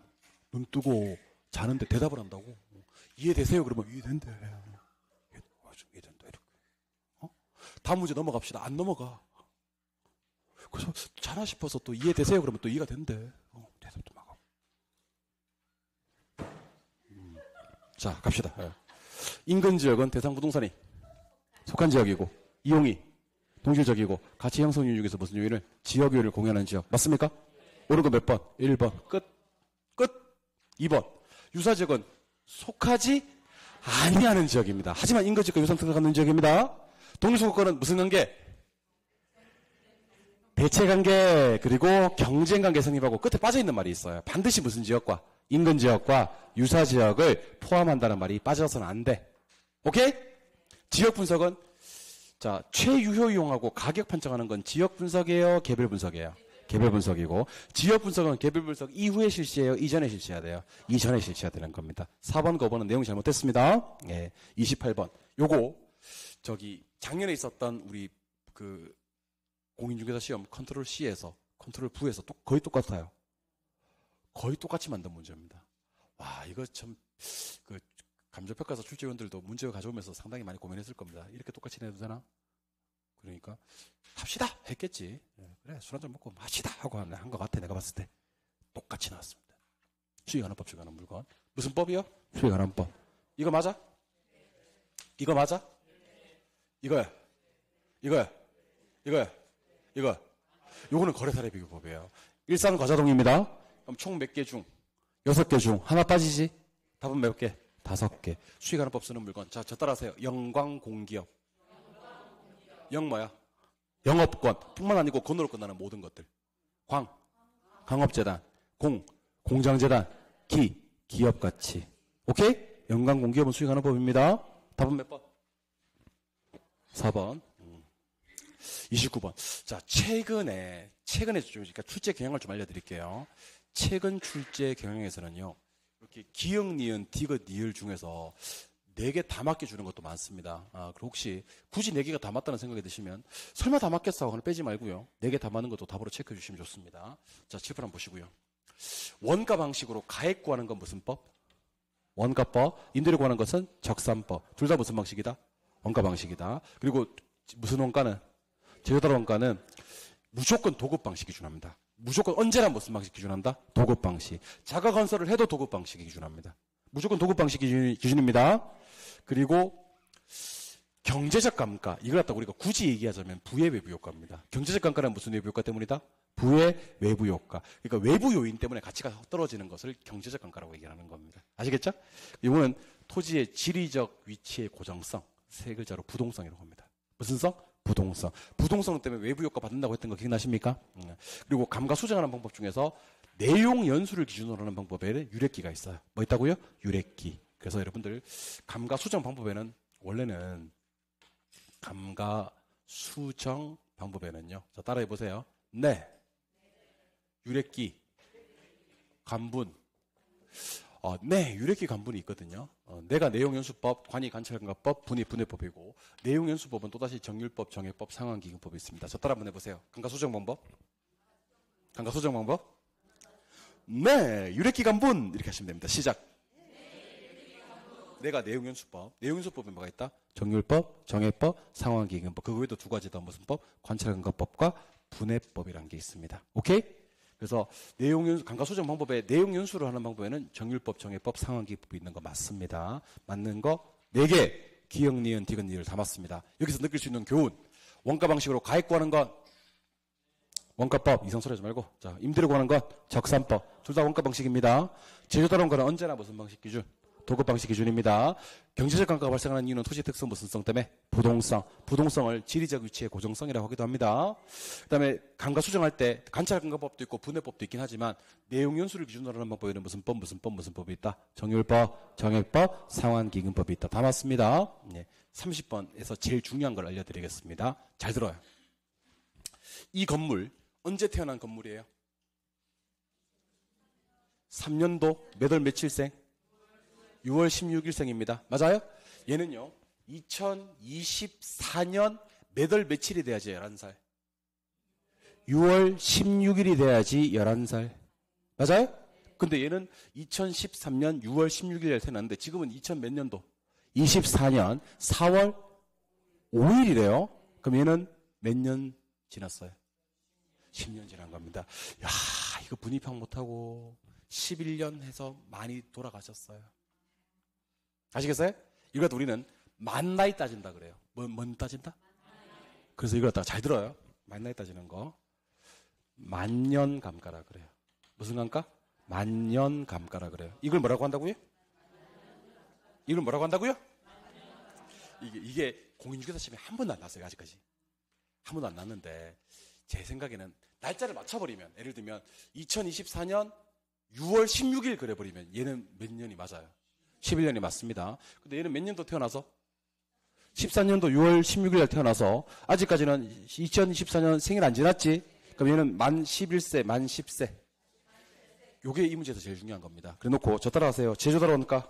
눈 뜨고 자는데 대답을 한다고. 이해되세요? 그러면 이해된대. 이해된다. 이렇게. 다음 문제 넘어갑시다. 안 넘어가. 그래서 자나 싶어서 또 이해되세요? 그러면 또 이해가 된대. 대답도 막 하고. 자, 갑시다. 인근 지역은 대상 부동산이 속한 지역이고, 이용이 동질적이고, 가치 형성 요인 중에서 무슨 요인을? 지역 요인을 공유하는 지역. 맞습니까? 옳은 거 몇 번? 1번. 끝. 2번. 유사지역은 속하지 아니하는 지역입니다. 하지만 인근 지역과 유사성을 갖는 지역입니다. 동일소속권은 무슨 관계? 대체관계 그리고 경쟁관계 성립하고 끝에 빠져있는 말이 있어요. 반드시 무슨 지역과? 인근 지역과 유사 지역을 포함한다는 말이 빠져서는 안 돼. 오케이? 지역 분석은 자 최유효 이용하고 가격 판정하는 건 지역 분석이에요? 개별 분석이에요? 개별 분석이고 지역 분석은 개별 분석 이후에 실시해요? 이전에 실시해야 돼요? 이전에 실시해야 되는 겁니다. 4번, 5번은 내용 잘못됐습니다. 예, 28번. 요거 저기 작년에 있었던 우리 그 공인중개사 시험 컨트롤 C에서 컨트롤 V에서 거의 똑같아요. 거의 똑같이 만든 문제입니다. 와 이거 참 그 감정평가사 출제위원들도 문제 가져오면서 상당히 많이 고민했을 겁니다. 이렇게 똑같이 내도 되나? 그러니까 합시다 했겠지. 그래 술 한잔 먹고 합시다 하고 한 것 같아. 내가 봤을 때 똑같이 나왔습니다. 수익하는 법 중에 물건 무슨 법이요? 수익하는 법. 이거 맞아? 이거 맞아? 이거야. 요거는 거래사례 비교법이에요. 일산 과자동입니다. 그럼 총 몇 개 중? 6개 중 하나 빠지지? 답은 몇 개? 5개. 수익하는 법 쓰는 물건. 자, 저 따라하세요. 영광공기업. 영 뭐야? 영업권. 뿐만 아니고 건으로 끝나는 모든 것들. 강업재단. 공장재단. 기업가치. 오케이? 영광공기업은 수익하는 법입니다. 답은 몇 번? 4번. 29번. 자, 최근에 좀, 그러니까 출제 경향을 좀 알려드릴게요. 최근 출제 경향에서는요, 이렇게 기역, 니은, 디귿, 니을 중에서 4개 다 맞게 주는 것도 많습니다. 그리고 혹시 굳이 4개가 다 맞다는 생각이 드시면, 설마 다 맞겠어? 하고는 빼지 말고요. 4개 다 맞는 것도 답으로 체크해 주시면 좋습니다. 자, 칠판 한번 보시고요. 원가 방식으로 가액 구하는 건 무슨 법? 원가법. 임대료 구하는 것은 적산법. 둘 다 무슨 방식이다? 원가 방식이다. 그리고 무슨 원가는? 제조달 원가는 무조건 도급 방식 기준합니다. 무조건 언제나 무슨 방식 기준한다? 도급 방식. 자가 건설을 해도 도급 방식이 기준합니다. 무조건 도급 방식 기준입니다. 그리고 경제적 감가. 이걸 갖다 우리가 굳이 얘기하자면 부의 외부 효과입니다. 경제적 감가는 무슨 외부 효과 때문이다? 부의 외부 효과. 그러니까 외부 요인 때문에 가치가 떨어지는 것을 경제적 감가라고 얘기하는 겁니다. 아시겠죠? 이거는 토지의 지리적 위치의 고정성. 3글자로 부동성이라고 합니다. 무슨 성? 부동성. 부동성 때문에 외부 효과 받는다고 했던 거 기억나십니까? 그리고 감가 수정하는 방법 중에서 내용 연수를 기준으로 하는 방법에 유래기가 있어요. 뭐 있다고요? 유래기. 그래서 여러분들 감가 수정 방법에는 원래는 감가 수정 방법에는요. 자, 따라해 보세요. 네. 유래기. 간분. 네, 유래기 간분이 있거든요. 내가 내용연수법, 관이관찰감가법, 분해법이고 내용연수법은 또다시 정률법, 정액법, 상환기금법이 있습니다. 저 따라 한번 해보세요. 감가수정 방법. 네, 유래기 간분 이렇게 하시면 됩니다. 시작. 내가 내용연수법. 내용연수법에 뭐가 있다? 정률법, 정액법, 상환기금법. 그 외에도 2가지 더 무슨 법? 관찰감가법과 분해법이라는 게 있습니다. 오케이? 그래서 감가 수정 방법에 내용 연수를 하는 방법에는 정률법, 정액법, 상환기법이 있는 거 맞습니다. 맞는 거 4개. 기역, 니은, 디귿, 니을 다 맞습니다. 여기서 느낄 수 있는 교훈. 원가 방식으로 가액 구하는 건 원가법, 이상소리 하지 말고. 자, 임대료 구하는 건 적산법. 둘 다 원가 방식입니다. 제조달 원가는 언제나 무슨 방식 기준? 도급 방식 기준입니다. 경제적 감가가 발생하는 이유는 토지 특성 무슨 성 때문에? 부동성. 부동성을 지리적 위치의 고정성이라고 하기도 합니다. 그 다음에 감가 수정할 때 관찰감가법도 있고 분해법도 있긴 하지만 내용 연수를 기준으로 하는 방법에는 무슨 법이 있다? 정률법, 정액법, 상환기금법이 있다. 다 맞습니다. 네. 30번에서 제일 중요한 걸 알려드리겠습니다. 잘 들어요. 이 건물 언제 태어난 건물이에요? 3년도 몇 월 며칠생? 6월 16일생입니다. 맞아요? 얘는요, 2024년 몇 월 며칠이 돼야지 11살? 6월 16일이 돼야지 11살. 맞아요? 근데 얘는 2013년 6월 16일에 태어났는데 지금은 2000 몇 년도? 24년 4월 5일이래요. 그럼 얘는 몇 년 지났어요? 10년 지난 겁니다. 야, 이거 분입학 못하고 11년 해서 많이 돌아가셨어요. 아시겠어요? 이거 우리는 만 나이 따진다 그래요. 뭔 따진다? 그래서 이거 갖다가 잘 들어요. 만 나이 따지는 거. 만년 감가라 그래요. 무슨 감가? 만년 감가라 그래요. 이걸 뭐라고 한다고요? 이걸 뭐라고 한다고요? 이게 공인중개사 시험에 한 번도 안 났어요. 아직까지. 한 번도 안 났는데 제 생각에는 날짜를 맞춰버리면 예를 들면 2024년 6월 16일 그래버리면 얘는 몇 년이 맞아요? 11년이 맞습니다. 근데 얘는 몇 년도 태어나서? 14년도 6월 16일 날 태어나서 아직까지는 2024년 생일 안 지났지? 그럼 얘는 만 11세, 만 10세. 요게 이 문제에서 제일 중요한 겁니다. 그래 놓고 저 따라하세요. 제조 따라오니까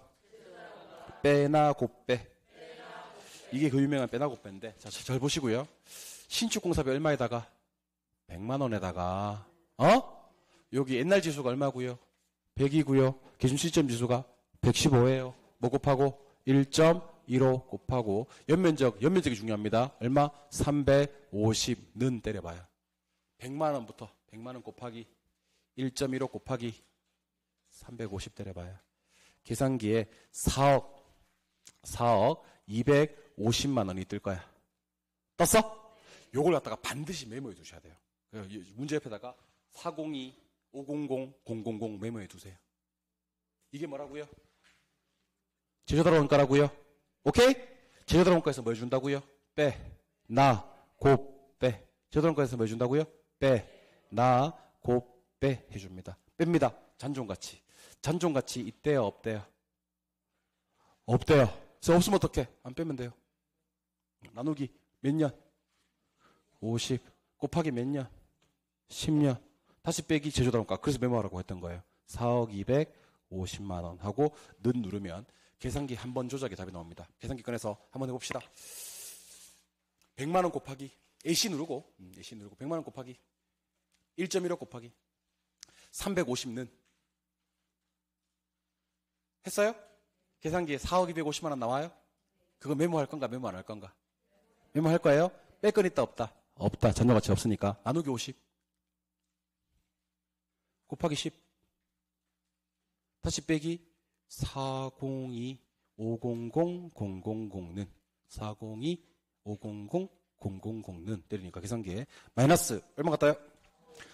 빼나 곱빼. 이게 그 유명한 빼나 곱빼인데 자, 잘 보시고요. 신축공사비 얼마에다가? 100만 원에다가 여기 옛날 지수가 얼마고요? 100이고요. 기준시점 지수가 115예요. 뭐 곱하고? 1.15 곱하고 연면적이 중요합니다. 얼마? 350는 때려봐요. 100만 원부터 100만 원 곱하기 1.15 곱하기 350 때려봐요. 계산기에 4억 250만 원이 뜰 거야. 떴어? 요걸 갖다가 반드시 메모해 두셔야 돼요. 문제 옆에다가 402, 500, 000 메모해 두세요. 이게 뭐라고요? 제조달원가라고요? 오케이? 제조달원가에서 뭐 해준다고요? 빼, 나, 곱, 빼. 제조달원가에서 뭐 해준다고요? 빼, 나, 곱, 빼 해줍니다. 뺍니다. 잔존가치. 잔존가치 있대요? 없대요? 없대요. 그래서 없으면 어떡해? 안 빼면 돼요. 나누기 몇 년? 50 곱하기 몇 년? 10년. 다시 빼기 제조달원가. 그래서 메모하라고 했던 거예요. 4억 250만 원 하고 는 누르면 계산기 한 번 조작에 답이 나옵니다. 계산기 꺼내서 한번 해봅시다. 100만 원 곱하기 AC 누르고 100만 원 곱하기 1.15 곱하기 350는 했어요? 계산기에 4억 250만 원 나와요? 그거 메모할 건가 메모 안 할 건가? 메모할 거예요? 뺄 건 있다 없다? 없다. 잔존가치 없으니까 나누기 50 곱하기 10 다시 빼기 402 500 000는 402 500 000는 때리니까 계산기에 마이너스 얼마 같아요?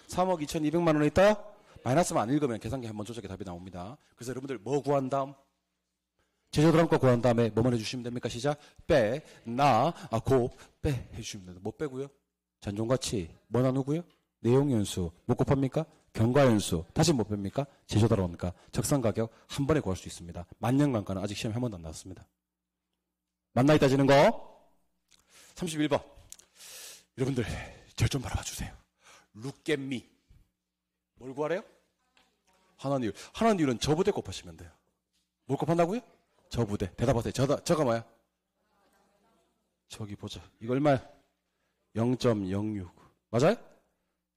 3억 2,200만 원이 있다? 마이너스만 안 읽으면 계산기 한번 조작에 답이 나옵니다. 그래서 여러분들 뭐 구한 다음? 제조달원가 구한 다음에 뭐만 해주시면 됩니까? 시작. 빼, 나, 곱, 빼 해주시면 됩니다. 뭐 빼고요? 잔존가치. 뭐 나누고요? 내용연수. 뭐 곱합니까? 경과연수. 다시 뭐 뺍니까? 제조달원가. 적산가격 한 번에 구할 수 있습니다. 만년간가는 아직 시험에 한 번도 안 나왔습니다. 만나이 따지는 거 31번. 여러분들 절 좀 바라봐 주세요. Look at me. 뭘 구하래요? 하나니율. 하나니율은 저부대 곱하시면 돼요. 뭘 곱한다고요? 저부대. 대답하세요. 저가 뭐야? 저기 보자. 이거 얼마야? 0.06. 맞아요?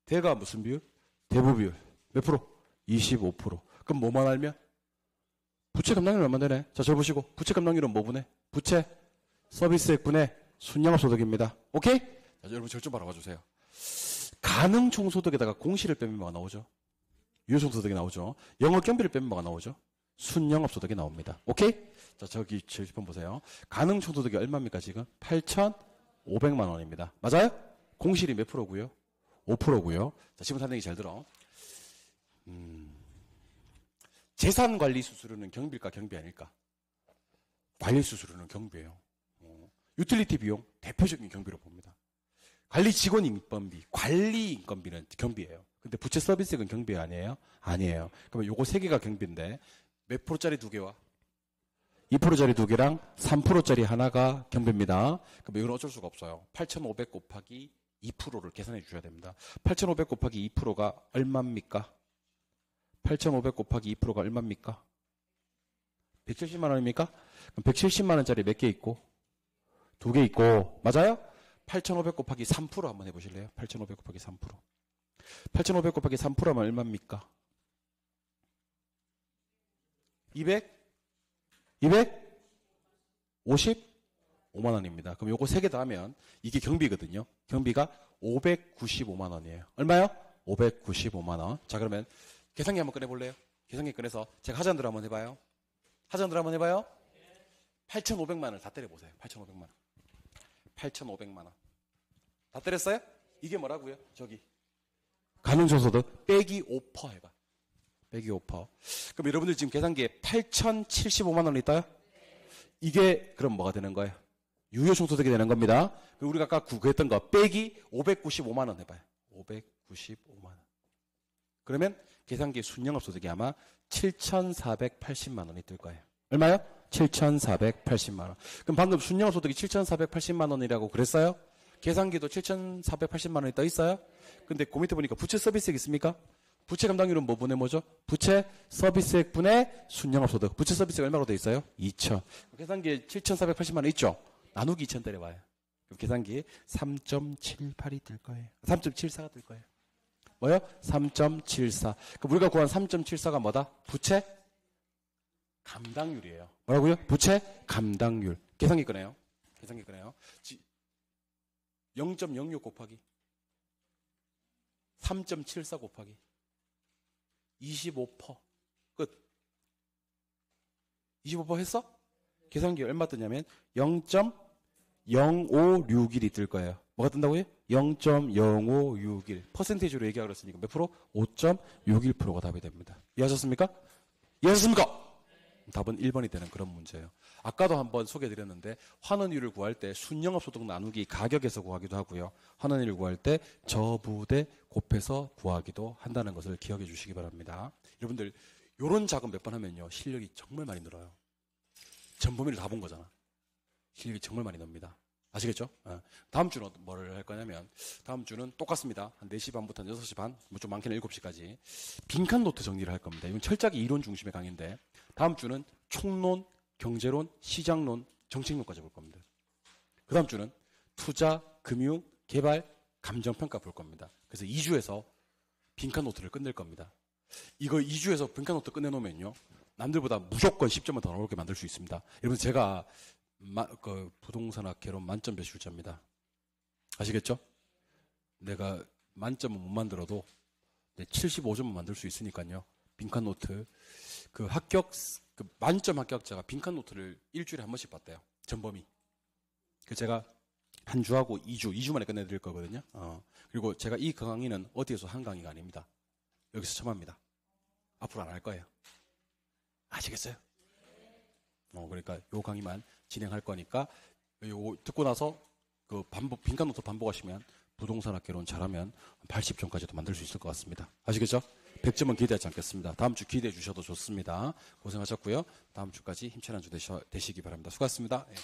대가 무슨 비율? 대부 비율. 몇 프로? 25%. 그럼 뭐만 알면? 부채 감당률 얼마 되네? 자, 저 보시고. 부채 감당률은 뭐 분해? 부채 서비스액 분해 순양업소득입니다. 오케이? 자, 여러분 절 좀 바라봐 주세요. 가능 총소득에다가 공시를 빼면 뭐가 나오죠? 유효총소득이 나오죠. 영업 경비를 빼면 뭐가 나오죠? 순영업소득이 나옵니다. 오케이? 자, 저기 7번 보세요. 가능 총소득이 얼마입니까 지금? 8,500만 원입니다. 맞아요? 공실이 몇 프로고요? 5%고요. 자, 지금 사는 얘기 잘 들어. 재산관리 수수료는 경비일까 경비 아닐까? 관리 수수료는 경비예요. 유틸리티 비용 대표적인 경비로 봅니다. 관리 직원 인건비, 관리 인건비는 경비예요. 근데 부채 서비스액은 경비 아니에요? 아니에요. 그러면 요거 3개가 경비인데 몇 프로짜리 2개와 2%짜리 2개랑 3%짜리 하나가 경비입니다. 그럼 이건 어쩔 수가 없어요. 8,500 곱하기 2%를 계산해 주셔야 됩니다. 8,500 곱하기 2%가 얼마입니까? 8,500 곱하기 2%가 얼마입니까? 170만 원입니까? 그럼 170만 원짜리 몇 개 있고? 2개 있고, 맞아요? 8,500 곱하기 3% 한번 해보실래요? 8,500 곱하기 3%. 8,500 곱하기 3%면 얼마입니까? 255만 원입니다. 그럼 요거 3개 더하면 이게 경비거든요. 경비가 595만 원이에요. 얼마요? 595만 원. 자, 그러면 계산기 한번 꺼내볼래요? 계산기 꺼내서 제가 하자는 대로 한번 해봐요. 하자는 대로 한번 해봐요. 8,500만 원을 다 때려보세요. 8,500만 원. 8,500만 원. 다 때렸어요? 이게 뭐라고요? 저기 가능소득 빼기 5% 해봐. 빼기 5%. 그럼 여러분들 지금 계산기에 8,075만 원이 있다요? 이게 그럼 뭐가 되는 거예요? 유효총소득이 되는 겁니다. 그리고 우리가 아까 구했던 거 빼기 595만 원 해봐요. 595만 원. 그러면 계산기 순영업소득이 아마 7,480만 원이 뜰 거예요. 얼마요? 7,480만 원. 그럼 방금 순영업소득이 7,480만 원이라고 그랬어요? 계산기도 7,480만 원이 떠 있어요? 근데 그 밑에 보니까 부채 서비스액 있습니까? 부채 감당률은 뭐 분의 뭐죠? 부채 서비스액 분의 순영업소득. 부채 서비스액 얼마로 돼 있어요? 2천. 계산기에 7,480만 원 있죠? 나누기 2천 때려봐요. 그럼 계산기에 3.78이 뜰 거예요. 3.74가 뜰 거예요. 뭐요? 3.74. 그럼 우리가 구한 3.74가 뭐다? 부채 감당률이에요. 뭐라고요? 부채 감당률. 계산기 꺼내요. 계산기 꺼내요. 0.06 곱하기 3.74 곱하기 25%. 끝. 25% 했어? 계산기 얼마 뜨냐면 0.0561이 뜰 거예요. 뭐가 뜬다고요? 0.0561. 퍼센테이지로 얘기하고 그랬으니까 몇 프로? 5.61%가 답이 됩니다. 이해하셨습니까? 이해하셨습니까? 답은 1번이 되는 그런 문제예요. 아까도 한번 소개해드렸는데 환원율을 구할 때 순영업소득 나누기 가격에서 구하기도 하고요. 환원율을 구할 때 저부대 곱해서 구하기도 한다는 것을 기억해 주시기 바랍니다. 여러분들 이런 작업 몇 번 하면요. 실력이 정말 많이 늘어요. 전범위를 다 본 거잖아. 실력이 정말 많이 늡니다. 아시겠죠? 다음 주는 뭐를 할 거냐면 다음 주는 똑같습니다. 한 4시 반부터 6시 반, 뭐 좀 많게는 7시까지 빈칸 노트 정리를 할 겁니다. 이건 철저하게 이론 중심의 강의인데 다음 주는 총론, 경제론, 시장론, 정책론까지 볼 겁니다. 그 다음 주는 투자, 금융, 개발, 감정평가 볼 겁니다. 그래서 2주에서 빈칸 노트를 끝낼 겁니다. 이거 2주에서 빈칸 노트 끝내놓으면요. 남들보다 무조건 10점을 더 나오게 만들 수 있습니다. 여러분 제가 부동산학 개론 만점 배출자입니다. 아시겠죠? 내가 만점은 못 만들어도 75점은 만들 수 있으니까요. 빈칸 노트. 만점 합격자가 빈칸 노트를 일주일에 한 번씩 봤대요. 전범위. 그래서 제가 한 주하고 2주 만에 끝내드릴 거거든요. 그리고 제가 이 강의는 어디에서 한 강의가 아닙니다. 여기서 처음 합니다. 앞으로 안 할 거예요. 아시겠어요? 그러니까 요 강의만 진행할 거니까 요 듣고 나서 빈칸 노트 반복하시면 부동산학 개론 잘하면 80점까지도 만들 수 있을 것 같습니다. 아시겠죠? 100점은 기대하지 않겠습니다. 다음 주 기대해 주셔도 좋습니다. 고생하셨고요. 다음 주까지 힘찬 한 주 되시기 바랍니다. 수고하셨습니다. 네.